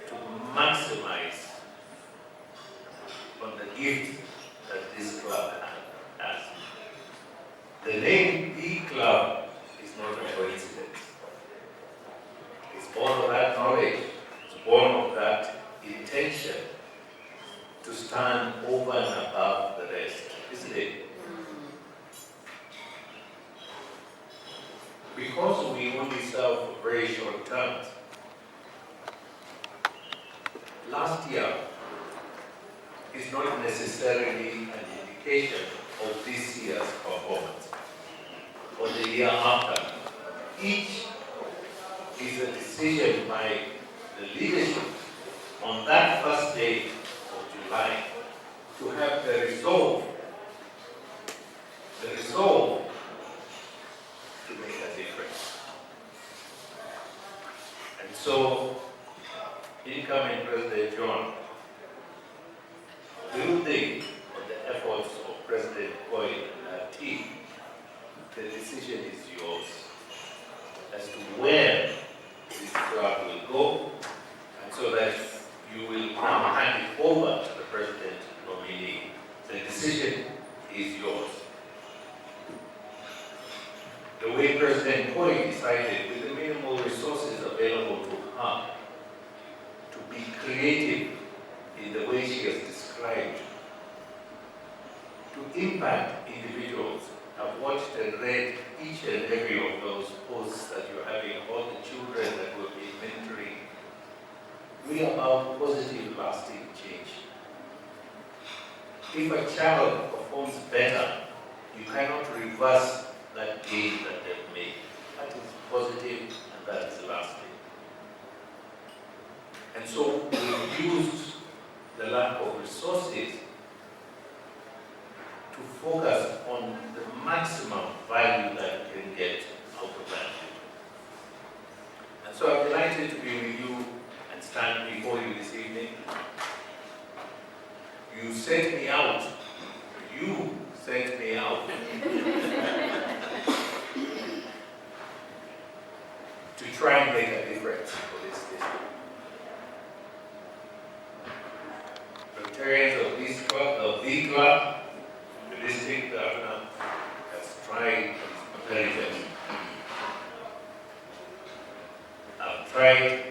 to maximize on the gift that this club has. The name B Club is not a coincidence. It's born of that knowledge. It's born of that intention to stand over and above the rest, isn't it? Because we only serve for very short terms. Last year is not necessarily an indication of this year's performance or the year after. Each is a decision by the leadership on that first day of July to have the resolve to make a difference. And so, incoming President John, building on the efforts of President Koi and her team, the decision is yours as to where this club will go, and so that you will now hand it over to the President nominee. The decision is yours. The way President Koi decided, with the minimal resources available to her, to be creative in the way she has described, to impact individuals. I've watched and read each and every of those posts that you're having about the children that will be mentoring. We are about positive, lasting change. If a child performs better, you cannot reverse that gain that they've made. That is positive and that is lasting. And so we've used the lack of resources to focus on the maximum value that we can get out of that. And so I'm delighted to be with you and stand before you this evening. You sent me out. You sent me out to try and make a difference for this district. Rotarians of this club, of the club, the district governor has tried very best. I've tried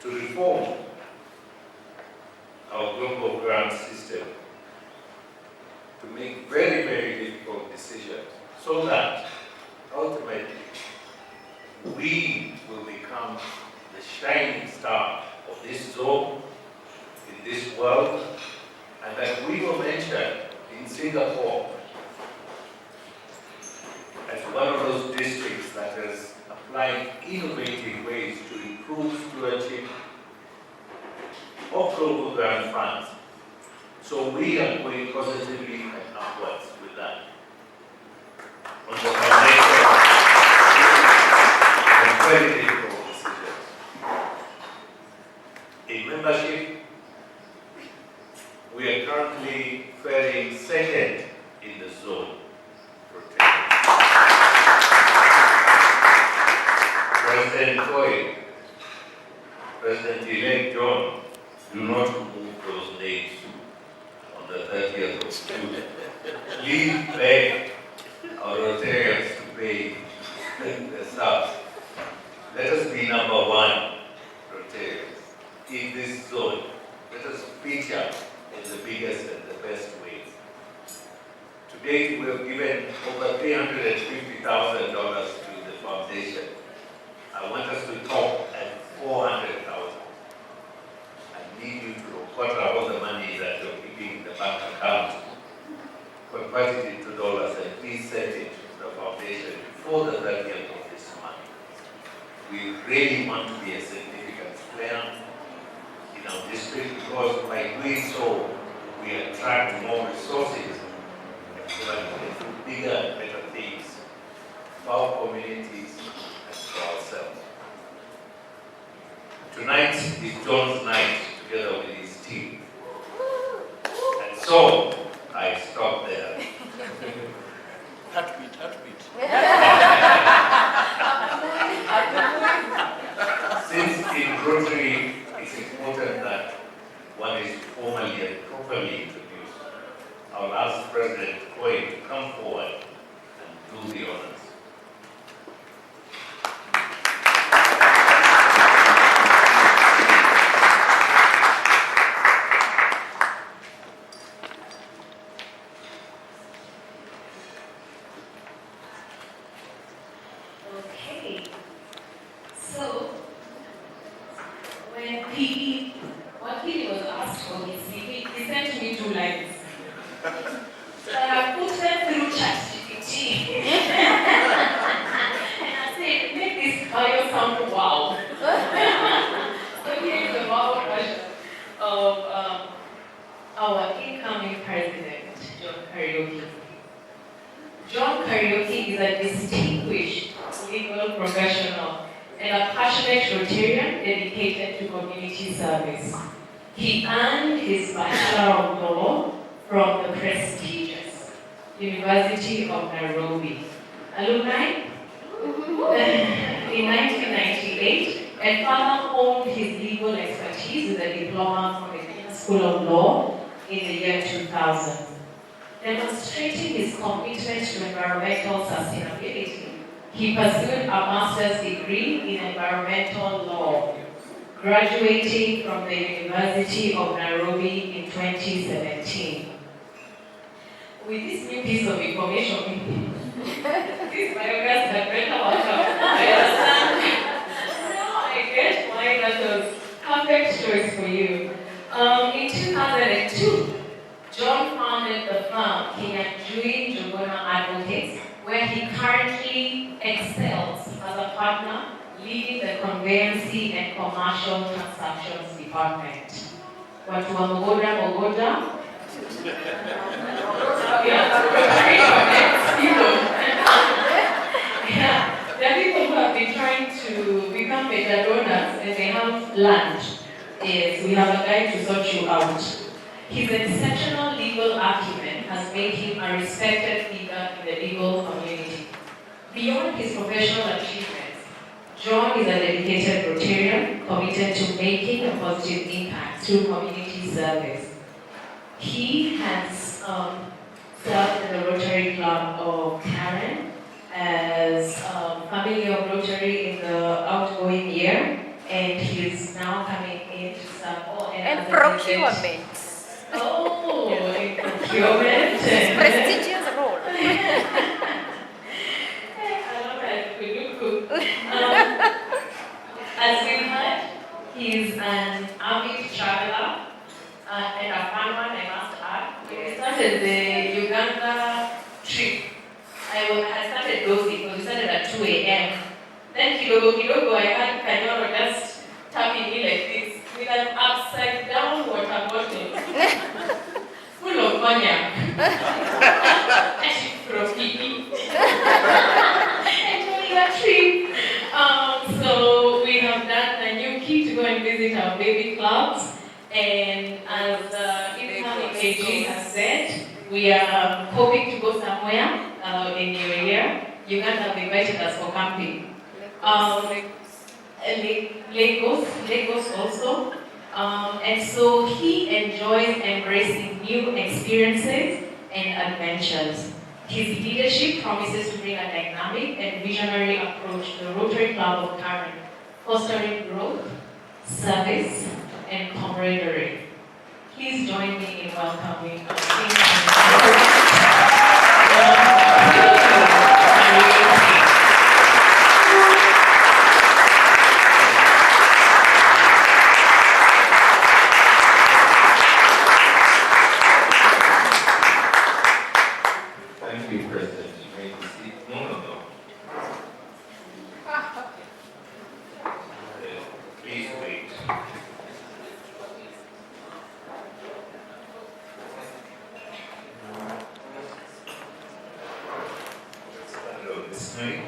to reform our global grant system to make very, very difficult decisions so that ultimately we will become the shining star of this zone, in this world, and that we will mention in Singapore as one of those districts that has applied innovative ways to improve stewardship of global grant funds. So we are going positively and upwards with that. On the foundation of very difficult decisions. In membership, We are currently faring second in the zone. Rotating. President Koi, President-elect John, do not move those names on the 30th of June. Please beg our Rotarians to pay the subs. Let us be number one, Rotarians, in this zone. Let us feature in the biggest and the best ways. To date, we have given over $350,000 to the foundation. I want us to top at 400,000. I need you to quarter all the money that you're keeping in the bank account, convert it into dollars, and please send it to the foundation before the 30th of this month. We really want to be a significant player in our district because by doing so, we attract more resources so that we can do bigger and better things for our communities and for ourselves. Tonight is John's night together with his team. And so, I stop there. Heartbeat. Since in Rotary, it's important that one is formally and properly introduced, I'll ask President Koi to come forward and do the honors. Okay. So, when Wakili was asked for his CV, he sent me 2 lines. So I put them through ChatGPT. And I said, make this bio sound wow. So here is the wow version of our incoming president, John Kariuki. John Kariuki is a distinguished legal professional and a passionate Rotarian dedicated to community service. He earned his Bachelor of Law from the prestigious University of Nairobi. Alumni? In 1998, and further honed his legal expertise with a diploma from the Kenya School of Law in the year 2000. Demonstrating his commitment to environmental sustainability, he pursued a master's degree in environmental law, graduating from the University of Nairobi in 2017. With this new piece of information, this biogas had better work out. I understand. Now I get why that was perfect choice for you. In 2002, John founded the firm Kariuki Advocates, where he currently excels as a partner, leading the conveyancy and commercial transactions department. Watu wa Mogoda. Yeah, there are people who have been trying to become mega donors and they have land. Yes, we have a guy to sort you out. His exceptional legal acumen has made him a respected figure in the legal community. Beyond his professional achievements, John is a dedicated Rotarian committed to making a positive impact through community service. He has served in the Rotary Club of Karen as family of Rotary in the outgoing year, and he's now coming in to serve And procurement. Oh, in procurement. Prestigious role. I love that. We look good. As we heard, he's an avid traveler and a fun one, I must add. When we started the Uganda trip, I had started dozing because we started at 2 a.m. Then kidogo, I had Kanyoro just tapping me like this with an upside down water bottle full of cognac. From Kiki. Enjoying that trip. So we have done a new key to go and visit our baby clubs. And as incoming AG has said, we are hoping to go somewhere in New Year. Uganda have invited us for camping. Lagos also. And so he enjoys embracing new experiences and adventures. His leadership promises to bring a dynamic and visionary approach to the Rotary Club of Karen, fostering growth, service, and camaraderie. Please join me in welcoming Thank you, President. You may be seated. No. Please wait. Hello, listening.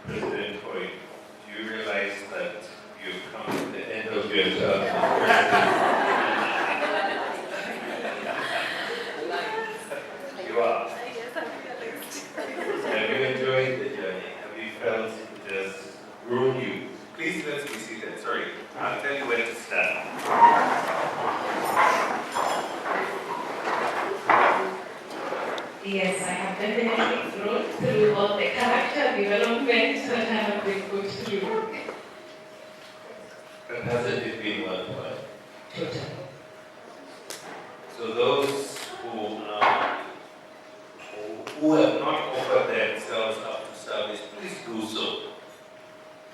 President Hoy, do you realize that you've come to the end of your term as president? You are. Have you enjoyed the journey? Have you felt it has grown you? Please let's be seated. Sorry, I'll tell you where to stand. Yes, I have definitely grown through all the character development that I have been put through. But hasn't it been worthwhile? Totally. So those who have not offered themselves up to service, please do so.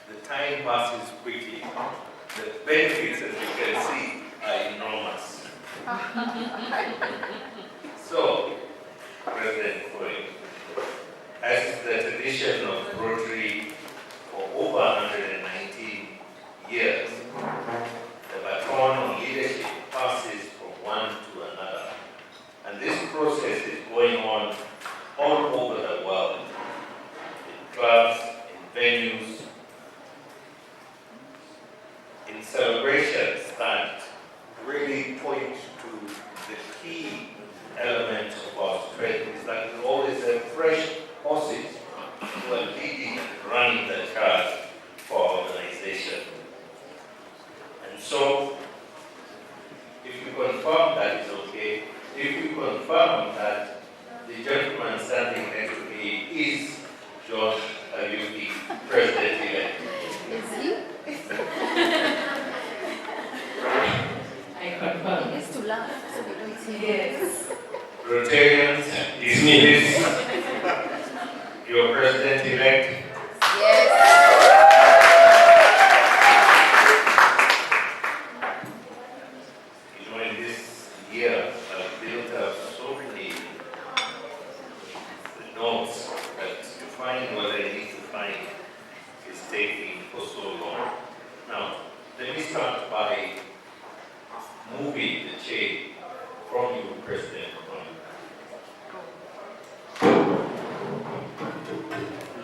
The time passes quickly. The benefits, as you can see, are enormous. So, President Foy, as is the tradition of Rotary for over 119 years, the baton of leadership passes from one to another. And this process is going on all over the world, in clubs, in venues, in celebrations that really point to the key element of our strength is that we always have fresh horses who are leading and running the charge for our organization. And so, if you confirm that is okay, if you confirm that the gentleman standing next to me is John Kariuki, President-elect. Is he? I confirm. He is too loud, so we don't see him. Yes. Rotarians, is this your President-elect? Yes. You know, in this year, I've built up so many notes that to find what I need to find is taking for so long. Now, let me start by moving the chain from you, President. Is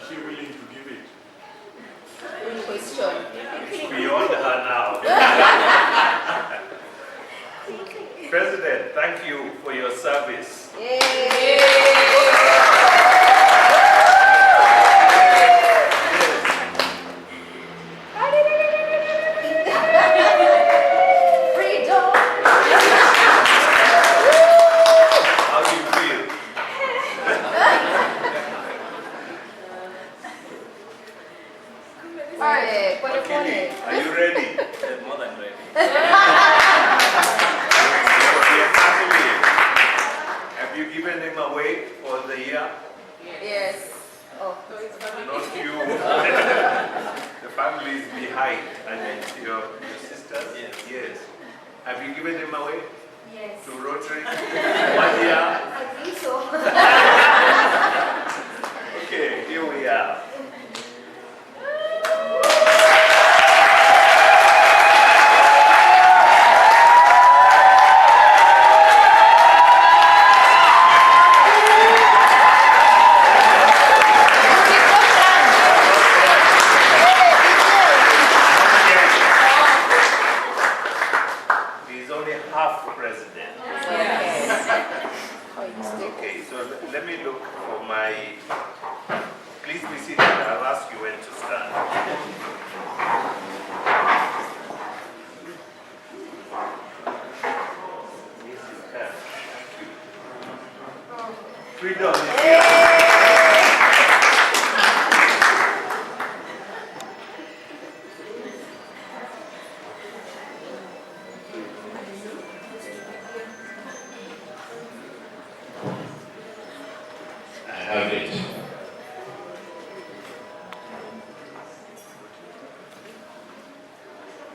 she willing to give it? Good question. It's beyond her now. President, thank you for your service. Freedom. How do you feel? Alright, Wakili, are you ready? More than ready. Your family, have you given them away for the year? Yes. Oh. Not you. The family is behind. And it's your sisters? Yes. Have you given them away Yes. to Rotary? 1 year? I think so. Okay, so let me look for my... Please be seated. I'll ask you when to stand. Yes, you can. Thank you. Freedom is here. I have it.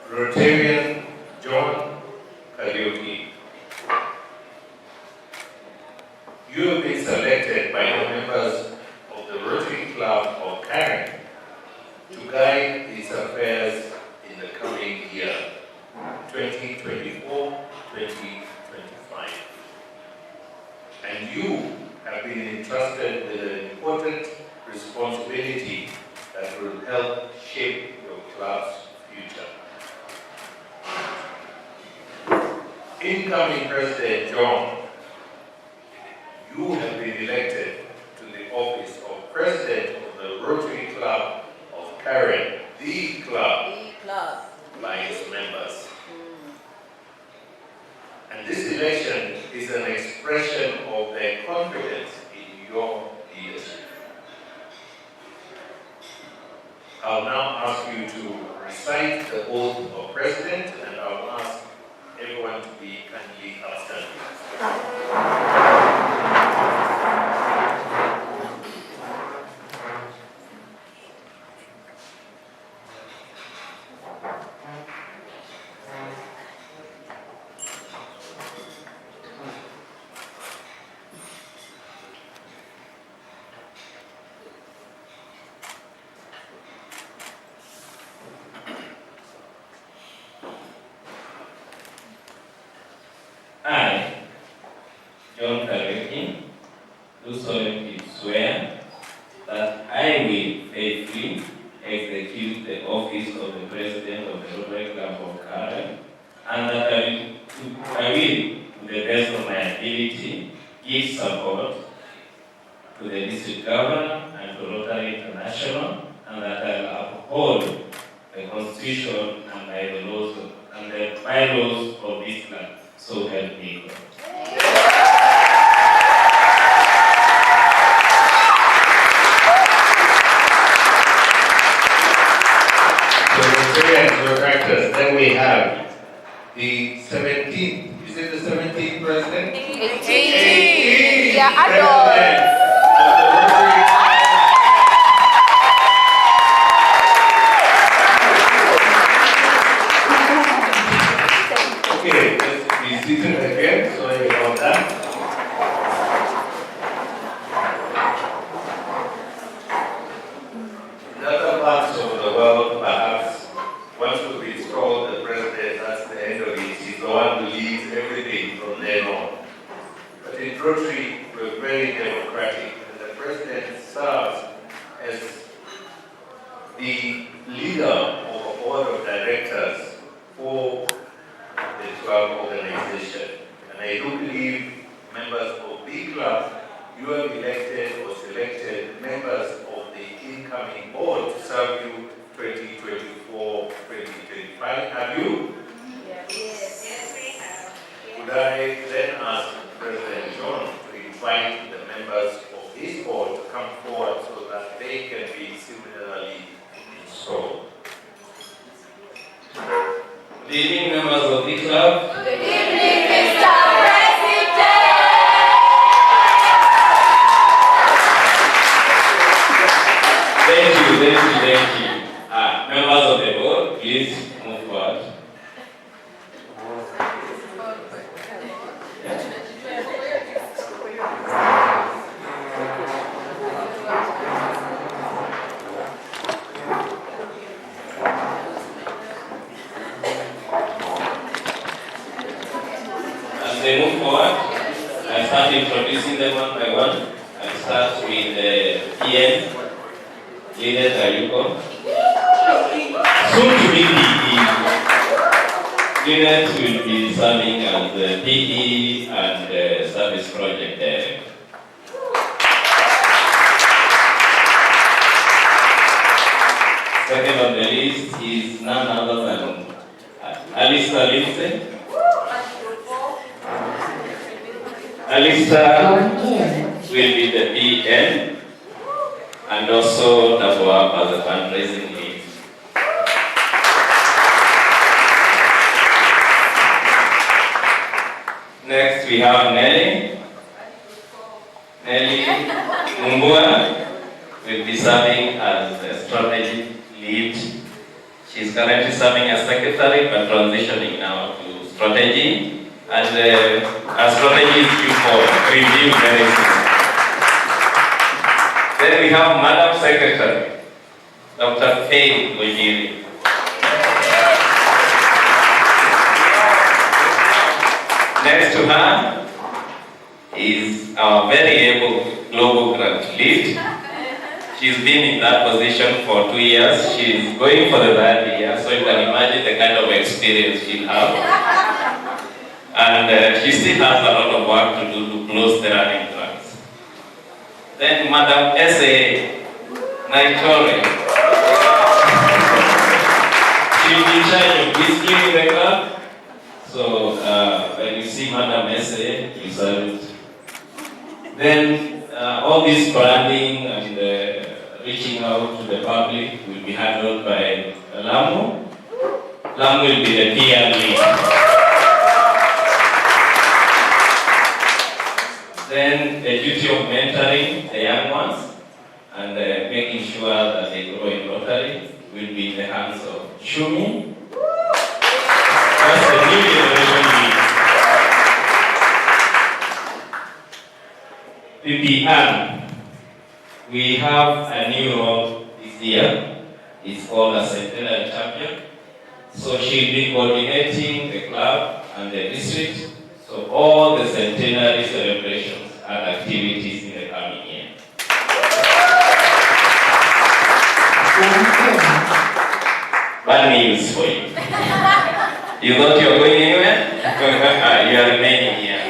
Rotarian John Kariuki. You have been selected by the members of the Rotary Club of Karen to guide its affairs in the coming year, 2024-2025. And you have been entrusted with an important responsibility that will help shape your club's future. Incoming President John, you have been elected to the office of President of the Rotary Club of Karen, the club, by its members. And this election is an expression of their confidence in your leadership. I'll now ask you to recite the oath of President, and I'll ask everyone to be kindly upstanding. I, John Kariuki, do solemnly swear that I will faithfully execute the office of the President of the Rotary Club of Karen, and that I will, to the best of my ability, give support to the District Governor and to Rotary International, and that I will uphold the Constitution and the bylaws of this club. So help me God. Then we have the 17th, is it the 17th president? 18. Yeah, adults. Okay, let's be seated again. Sorry about that. In other parts of the world, perhaps, once we've installed the president, that's the end of it. He's the one who leads everything from then on. But in Rotary, we're very democratic, and the president serves as the leader of a board of directors for the club organization. And I do believe members of the club, you have elected or selected members of the incoming board to serve you 2024, 2025. Have you? Yes, we have. Would I then ask President John to invite the members of his board to come forward so that they can be similarly installed? Good evening, members of the club. Good evening, Mr. President. Thank you. Members of the board, please move forward. As they move forward, I start introducing them one by one. I start with the PM, Leader Kariuki. Soon to be the unit will be serving as the PE and service project director. is none other than Alistair Lindsay. Alistair will be the PN and also double up as a fundraising lead. Next we have Nelly. Nelly Mumbua will be serving as the strategy lead. She's currently serving as secretary but transitioning now to strategy. And our strategy is due for review very soon. Then we have Madam Secretary, Dr. Faye Wajiri. Next to her is our very able global grant lead. She's been in that position for 2 years. She's going for the third year, so you can imagine the kind of experience she'll have. And she still has a lot of work to do to close the running grants. Then Madam S.A. Naitore. She'll be in charge of disciplining the club. So when you see Madam S.A., you salute. Then all this branding and reaching out to the public will be handled by Lamu. Lamu will be the PR lead. Then the duty of mentoring the young ones and making sure that they grow in Rotary will be in the hands of Shumi. That's the new generation lead. PPN. We have a new role this year. It's called a Centennial Champion. So she'll be coordinating the club and the district. So all the centenary celebrations and activities in the coming year. Bad news for you. You thought you were going anywhere? You are remaining here.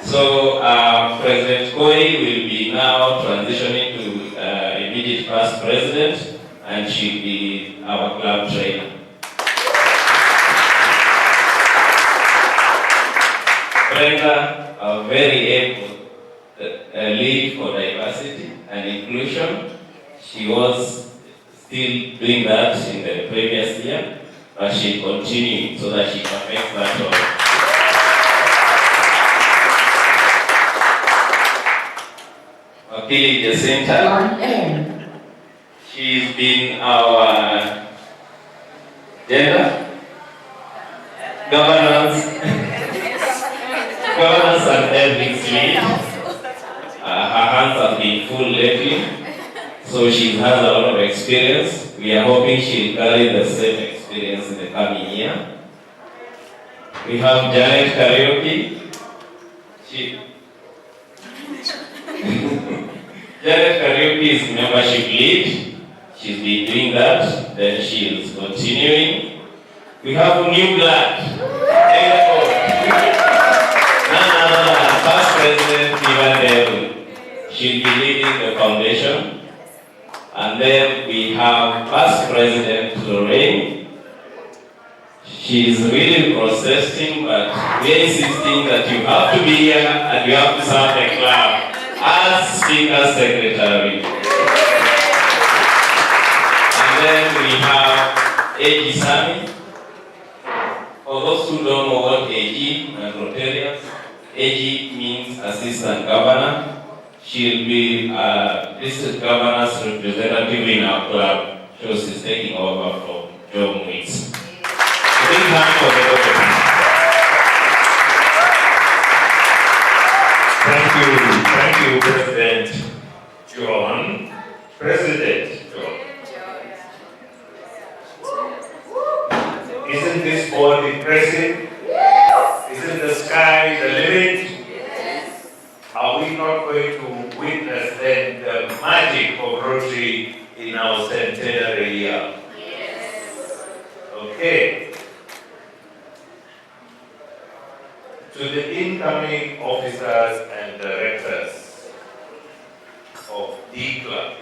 So President Koi will be now transitioning to immediate past president, and she'll be our club trainer. Brenda, a very able lead for diversity and inclusion. She was still doing that in the previous year, but she continued so that she perfects that role. Wakili Jacinta, she's been our gender governance and ethics lead. Her hands have been full lately, so she has a lot of experience. We are hoping she'll carry the same experience in the coming year. We have Janet Kariuki. Janet Kariuki is membership lead. She's been doing that, then she is continuing. We have a new blood. Past President Ivan, she'll be leading the foundation. And then we have past President Lorraine. She's really processing, but we're insisting that you have to be here and you have to serve the club as Speaker Secretary. And then we have A.G. Sami. For those who don't know what A.G. and Rotarians, AG means Assistant Governor. She'll be District Governor's representative in our club. So she's taking over from Joe Mwitz. Big hand for the government. Thank you, President John. President John. Isn't this board impressive? Isn't the sky the limit? Yes. Are we not going to witness then the magic of Rotary in our centenary year? Yes. Okay. To the incoming officers and directors of D Club,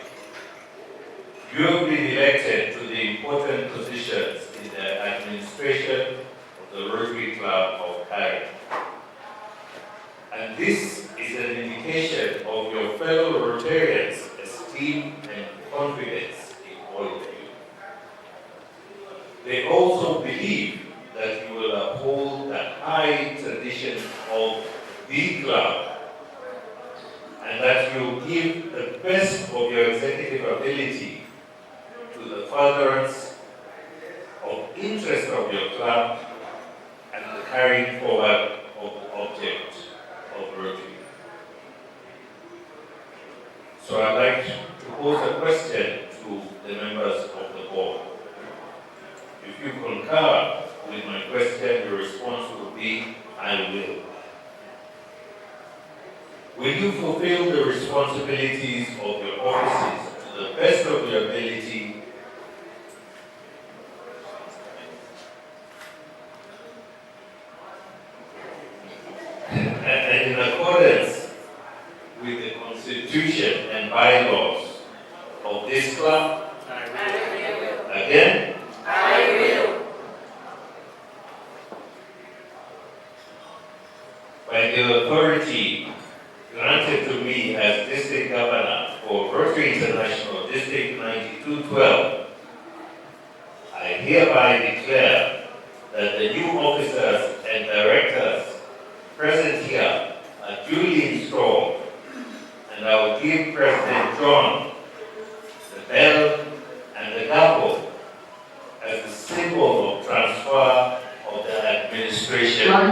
You have been elected to the important positions in the administration of the Rotary Club of Kariuki. And this is an indication of your fellow Rotarians' esteem and confidence in all of you. They also believe that you will uphold the high tradition of the club and that you will give the best of your executive ability to the furtherance of interest of your club and the carrying forward of the object of Rotary. So I'd like to pose a question to the members of the board. If you concur with my question, your response will be, I will. Will you fulfill the responsibilities of your offices to the best of your ability and in accordance with the Constitution and bylaws of this club? I will. Again? I will. By the authority granted to me as District Governor for Rotary International District 9212, I hereby declare that the new officers and directors present here are duly installed, and I will give President John the bell and the gavel as a symbol of transfer of the administration of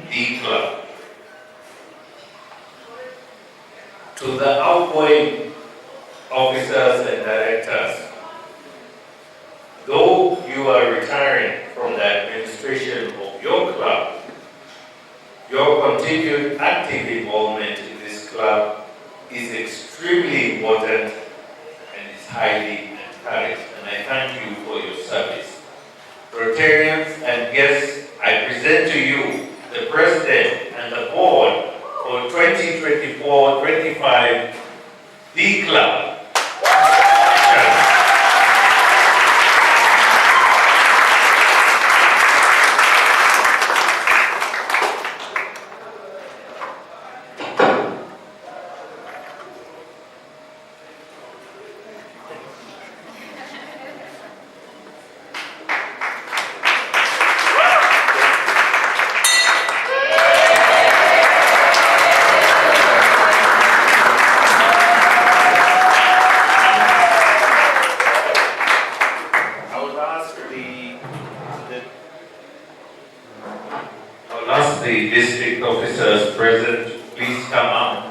the club. To the outgoing officers and directors, though you are retiring from the administration of your club, your continued active involvement in this club is extremely important and is highly encouraged, and I thank you for your service. Rotarians and guests, I present to you the President and the Board for 2024-25, the club. The district officers present, please come up.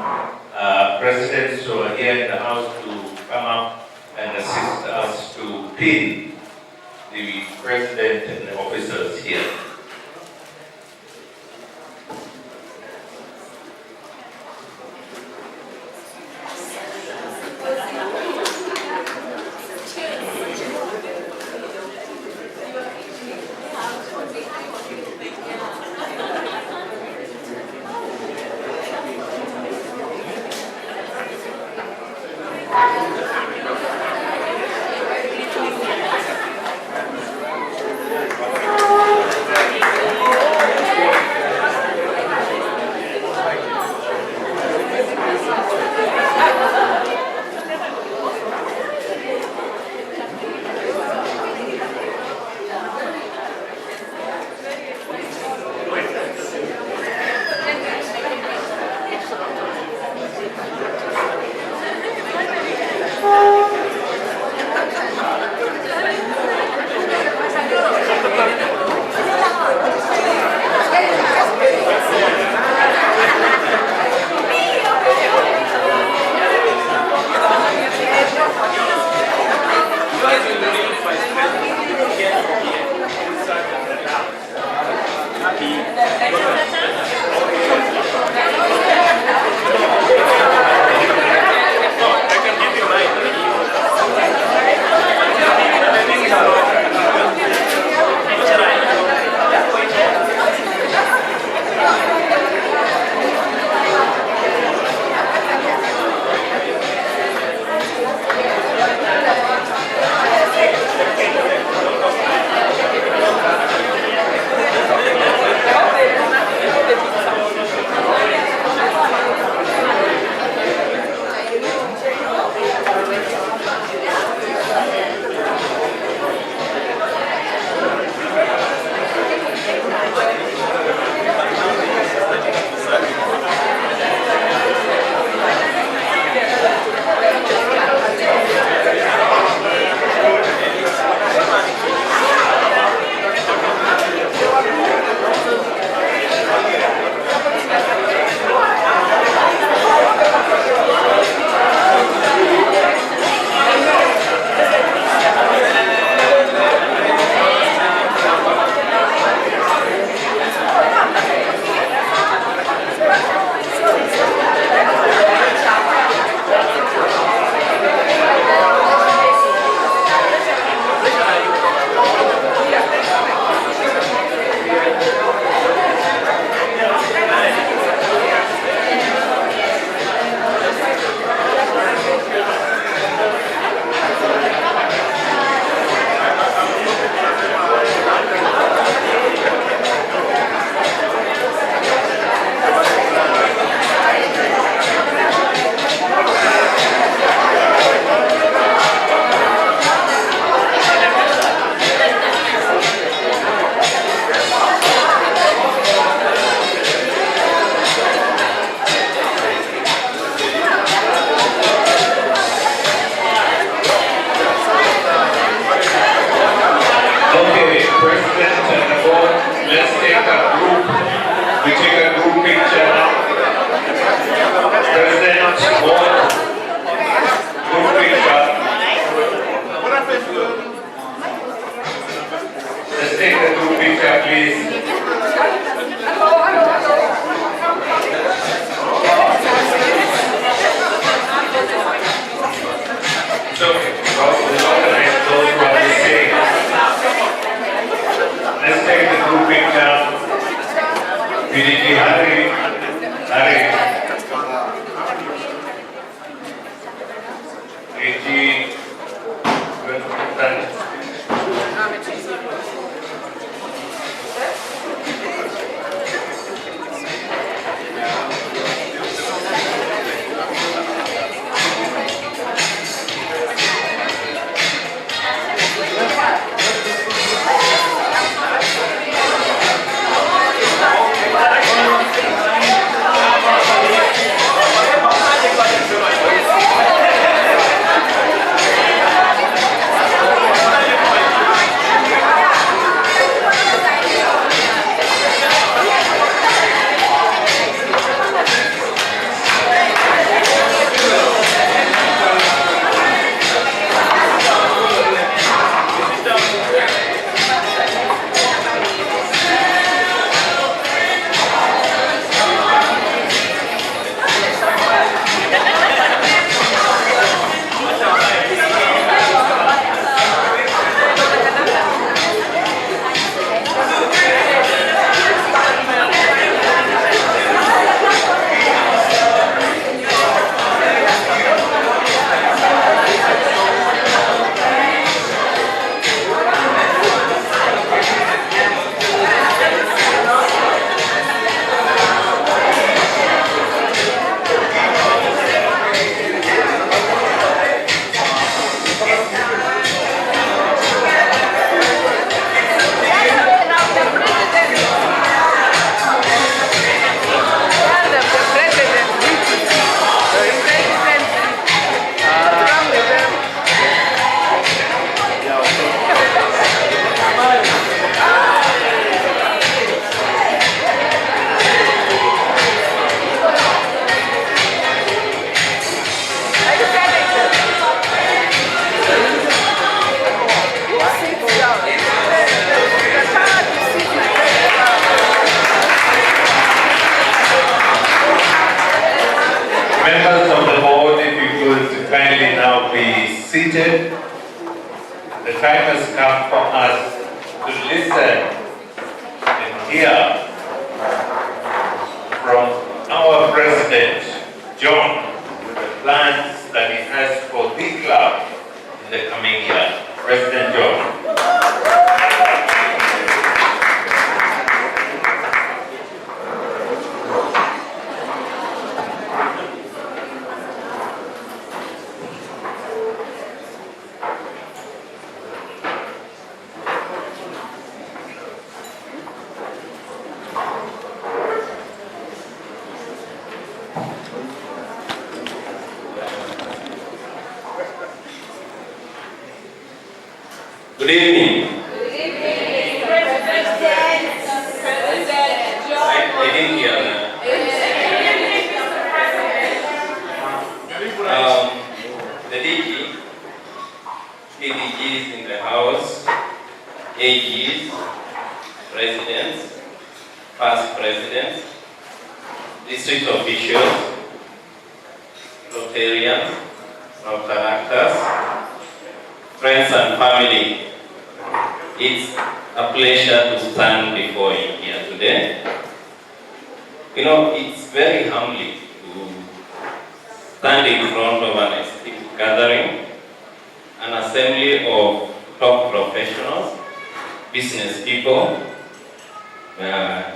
Presidents who are here in the house to come up and assist us to pin the president and the officers here. Members of the board, if you could kindly now be seated. The time has come for us to listen and hear from our president, John, the plans that he has for the club in the coming year. President John. Good evening. Good evening, President. I didn't hear that. The DG, PDGs in the house, AGs, presidents, past presidents, district officials, Rotarians, Rotaractors, friends and family. It's a pleasure to stand before you here today. You know, it's very humbling to stand in front of an esteemed gathering, an assembly of top professionals, business people,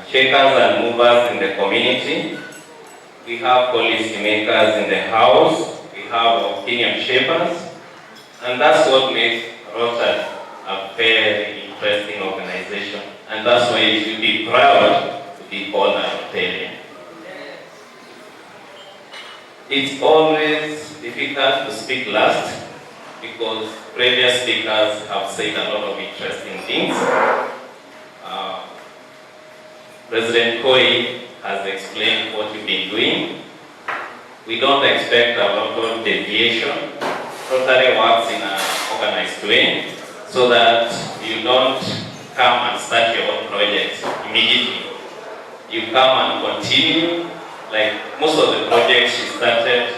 shakers and movers in the community. We have policy makers in the house, we have opinion shapers, and that's what makes Rotary a very interesting organization. And that's why you should be proud to be called a Rotarian. It's always difficult to speak last because previous speakers have said a lot of interesting things. President Koi has explained what you've been doing. We don't expect a lot of deviation. Rotary works in an organized way so that you don't come and start your own project immediately. You come and continue, like most of the projects you started,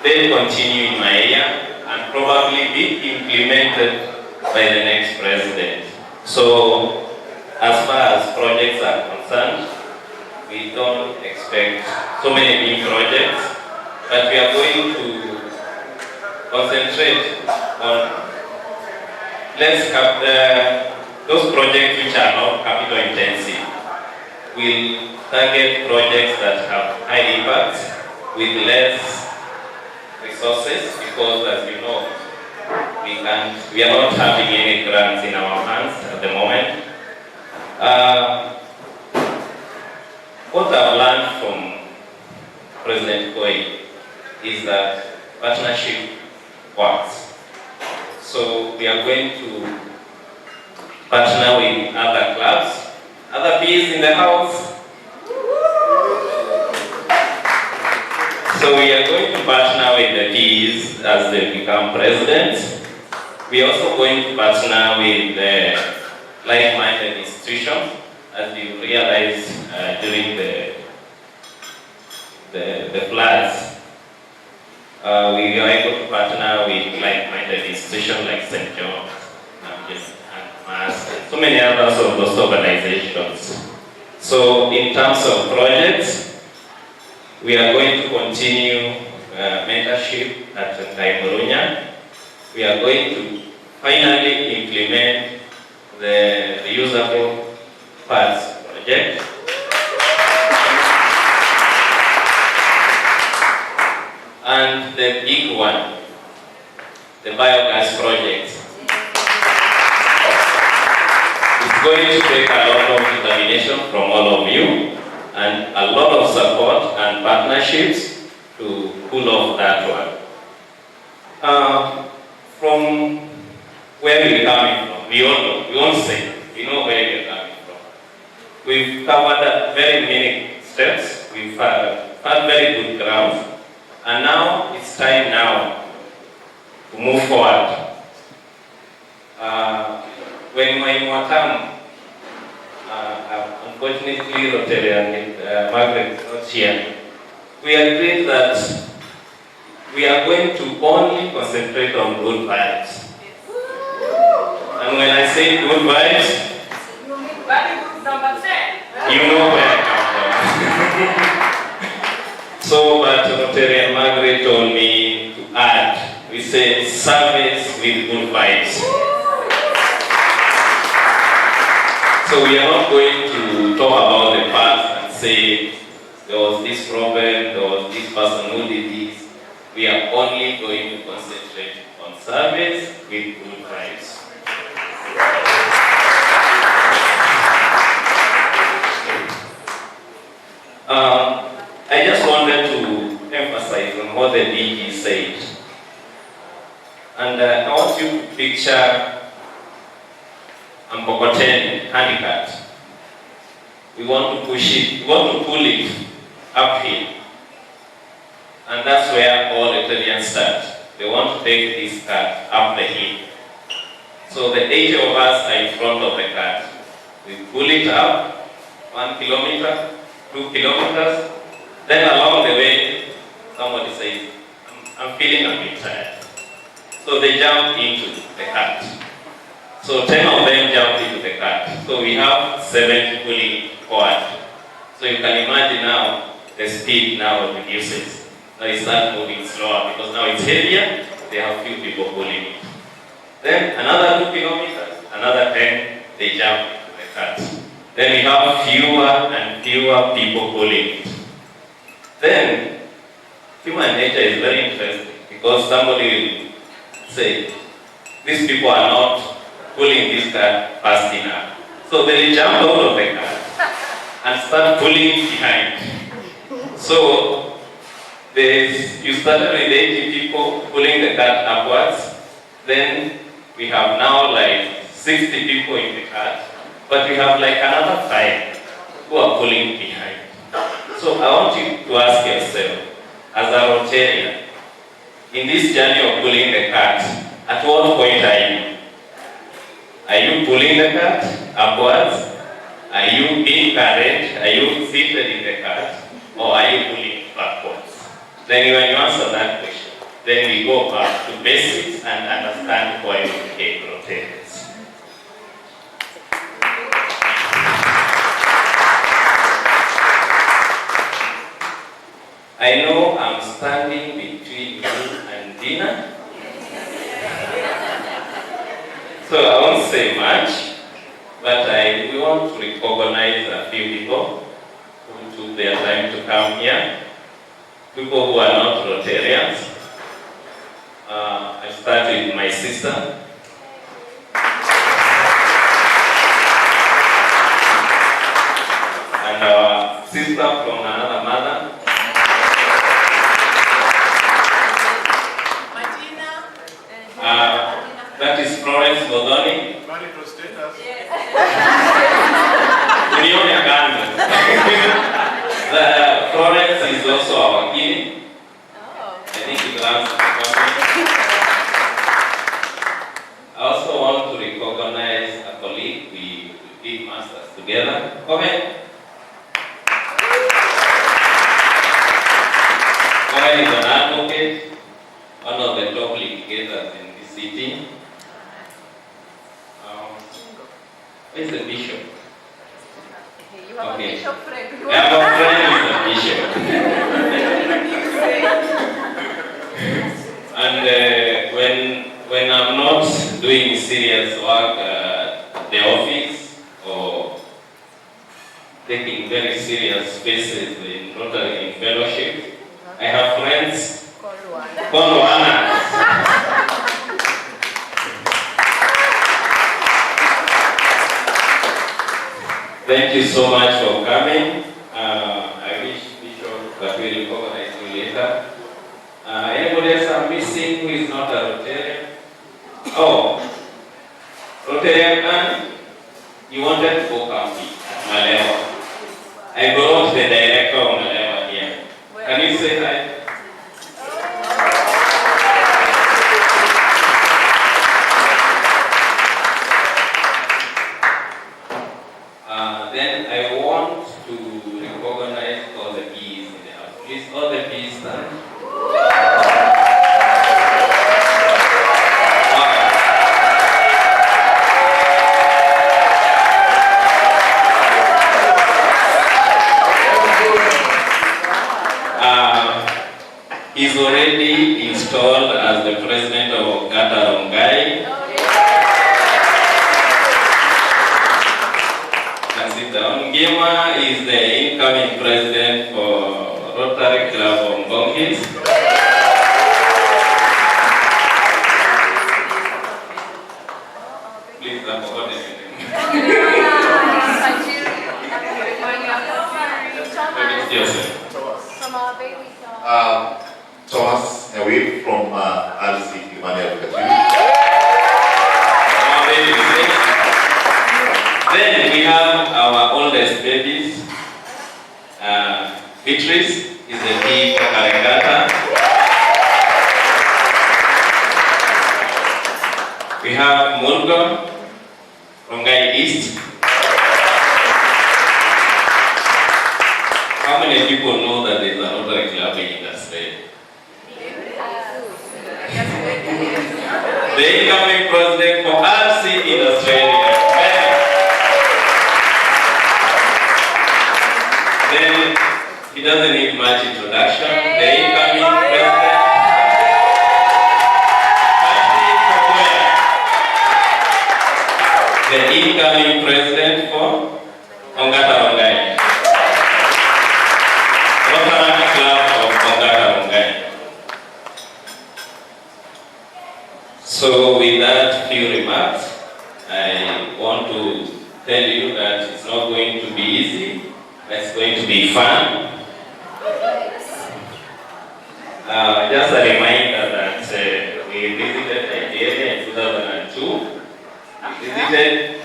they continue in my area and probably be implemented by the next president. So, as far as projects are concerned, we don't expect so many new projects, but we are going to concentrate on those projects which are not capital intensive. We'll target projects that have high impact with less resources because, as you know, we are not having any grants in our hands at the moment. What I've learned from President Koi is that partnership works. So we are going to partner with other clubs, other Ps in the house. So we are going to partner with the Ps as they become presidents. We are also going to partner with the like-minded institutions, as you realize during the floods. We are able to partner with like-minded institutions like St. John's, and Mass, and so many others of those organizations. So in terms of projects, we are going to continue mentorship at Kaimurunya. We are going to finally implement the reusable parts project. And the big one, the biogas project. It's going to take a lot of determination from all of you and a lot of support and partnerships to pull off that one. From where we're coming from, we all know, we won't say, we know where we're coming from. We've covered very many steps, we've had very good ground. And now it's time now to move forward. When my Watam, unfortunately Rotarian Margaret is not here, we agreed that we are going to only concentrate on good vibes. And when I say good vibes, you know where I come from. So, but Rotarian Margaret told me to add, we say service with good vibes. So we are not going to talk about the past and say there was this problem, there was this person who did this. We are only going to concentrate on service with good vibes. I just wanted to emphasize on what the DG said. And I want you to picture Mbokoteni handicapped. We want to push it, we want to pull it uphill. And that's where all Rotarians start. They want to take this cart up the hill. So the 8 of us are in front of the cart. We pull it up 1 kilometer, 2 kilometers. Then along the way, somebody says, I'm feeling a bit tired. So they jump into the cart. So 10 of them jump into the cart. So we have 7 pulling forward. So you can imagine now the speed now reduces. Now it starts moving slower because now it's heavier. They have few people pulling it. Then another 2 kilometers, another 10, they jump into the cart. Then we have fewer and fewer people pulling it. Then human nature is very interesting because somebody will say, these people are not pulling this cart fast enough. So they jump out of the cart and start pulling behind. So you started with 80 people pulling the cart upwards. Then we have now like 60 people in the cart, but we have like another 5 who are pulling behind. So I want you to ask yourself, as a Rotarian, in this journey of pulling the cart, at what point are you? Are you pulling the cart upwards? Are you being carried? Are you seated in the cart? Or are you pulling backwards? Then when you answer that question, then we go back to basics and understand why we became Rotarians. I know I'm standing between you and dinner. So I won't say much, but we want to recognize a few people who took their time to come here. People who are not Rotarians. I start with my sister. And our sister from another mother. That is Florence Godoni. Marital status. Florence is also our guinea. I think it belongs to the company. I also want to recognize a colleague. We did masters together. Come ahead. Come ahead is an advocate, one of the top litigators in the city. Where's the bishop? You have a bishop friend. I have a friend who is a bishop. And when I'm not doing serious work at the office or taking very serious spaces in Rotary fellowship, I have friends called Luana. Thank you so much for coming. I wish Bishop that we recognize you later. Anybody else I'm missing who is not a Rotarian? Oh, Rotarian man, you wanted to go camping at Malema. I brought the director of Malema here. Can you say hi? Then I want to recognize all the bees in the house. Please, all the peace stand. He's already installed as the president of Gata Rongai. Ngema is the incoming president for Rotary Club of Ngongis. Please, I forgot his name. From our baby Thomas away from RC Emmanuel Kariuki. Then we have our oldest babies. Beatrice is the key for Karengata. We have Mulgo from Gai East. How many people know that there is another club in industry? The incoming president for RC industry. Then he doesn't need much introduction. The incoming president. The incoming president for Ongata Rongai. Rotary Club of Ongata Rongai. So with that few remarks, I want to tell you that it's not going to be easy, but it's going to be fun. Just a reminder that we visited Nigeria in 2002. We visited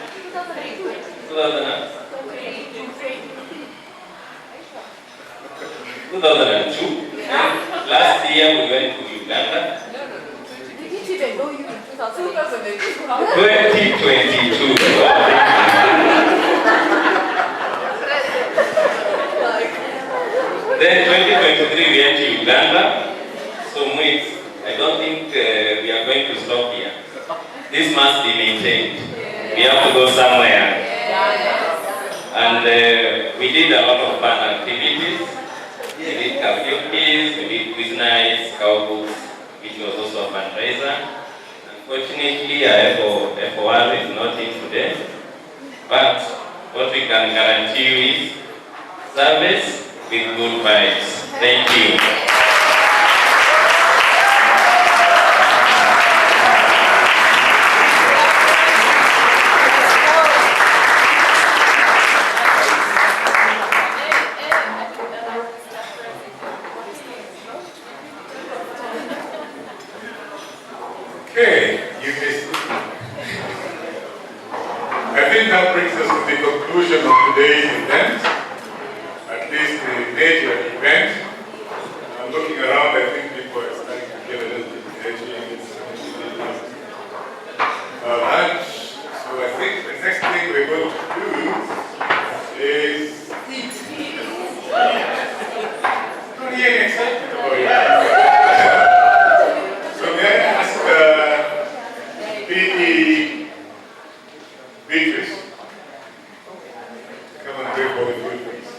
2002. Last year we went to Uganda. We didn't even know you in 2022. 2022. Then 2023 we went to Uganda. So I don't think we are going to stop here. This must be maintained. We have to go somewhere. And we did a lot of fun activities. We did karaoke, we did quiz nights, cowbooks, which was also a fundraiser. Unfortunately, FOR is not in today. But what we can guarantee you is service with good vibes. Thank you. Okay, you missed it. I think that brings us to the conclusion of today's event, at least the major event. Looking around, I think people are starting to get a little bit edgy. Lunch. So I think the next thing we're going to do is not really excited about it. So may I ask the Beatrice, come and wait for the food, please.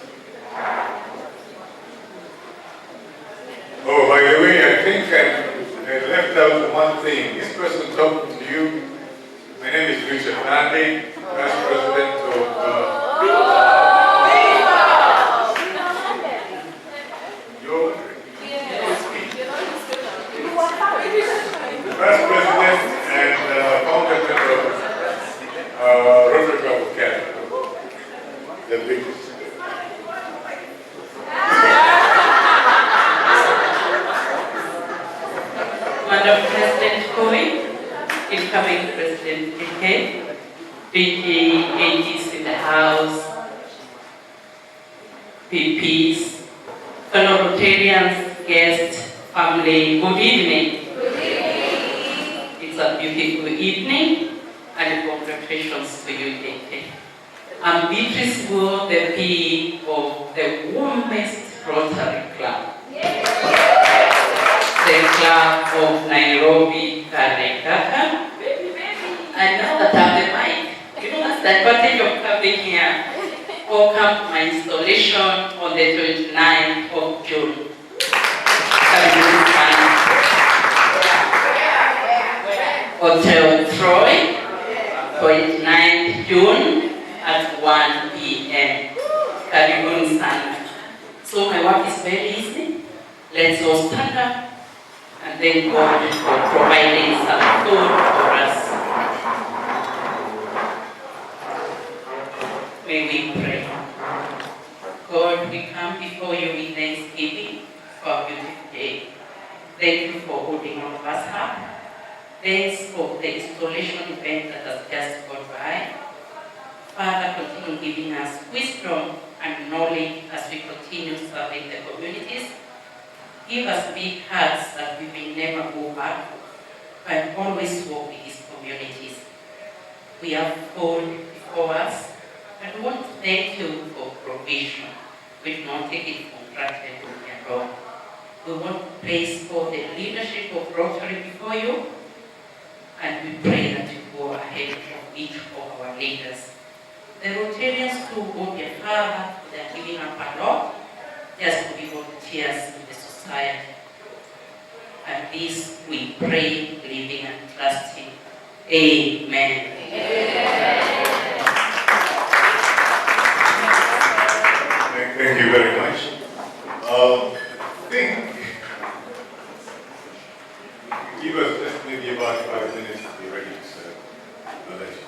Oh, by the way, I think I left out one thing. This person talking to you, my name is Richard Nandi, Vice President of Vice President and founder member of Rotary Club of Canada, the biggest. Madam President Koi, incoming President Keke, AGs in the House, PPs, fellow Rotarians, guests, family, good evening. It's a beautiful evening, and congratulations to you, Keke. I'm Beatrice Wu, the PE of the warmest Rotary Club. from Nairobi, Kariuki. And now that I have the mic, you know that's the advantage of coming here. Welcome to my installation on the 29th of June. Hotel Troy, 29th June at 1 p.m. Karibuni sana. So my work is very easy. Let's all stand up and thank God for providing some food for us. May we pray. God, we come before you with thanksgiving for a beautiful day. Thank you for holding all of us up. Thanks for the installation event that has just gone by. Father, continue giving us wisdom and knowledge as we continue serving the communities. Give us big hearts that we may never go back, but always walk with these communities. We have food before us, and we want to thank you for provision. We do not take it for granted at all. We want to place all the leadership of Rotary before you, and we pray that you go ahead of each of our leaders. The Rotarians too go their further, they are giving up a lot just to be volunteers in the society. And this we pray, believing and trusting. Amen. Thank you very much. I think give us just maybe about 5 minutes to be ready to serve the election.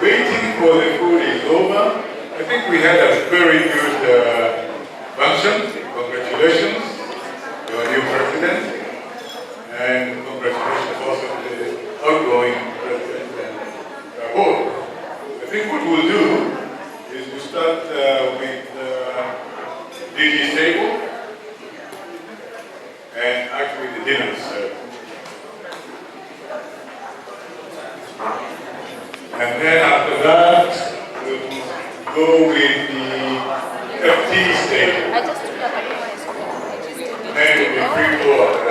Waiting for the food is over. I think we had a very good function. Congratulations to our new president, and congratulations also to the outgoing president and board. I think what we'll do is we'll start with DG's table and actually the dinner served. And then after that, we'll go with the FT stage. And then we'll be free floor.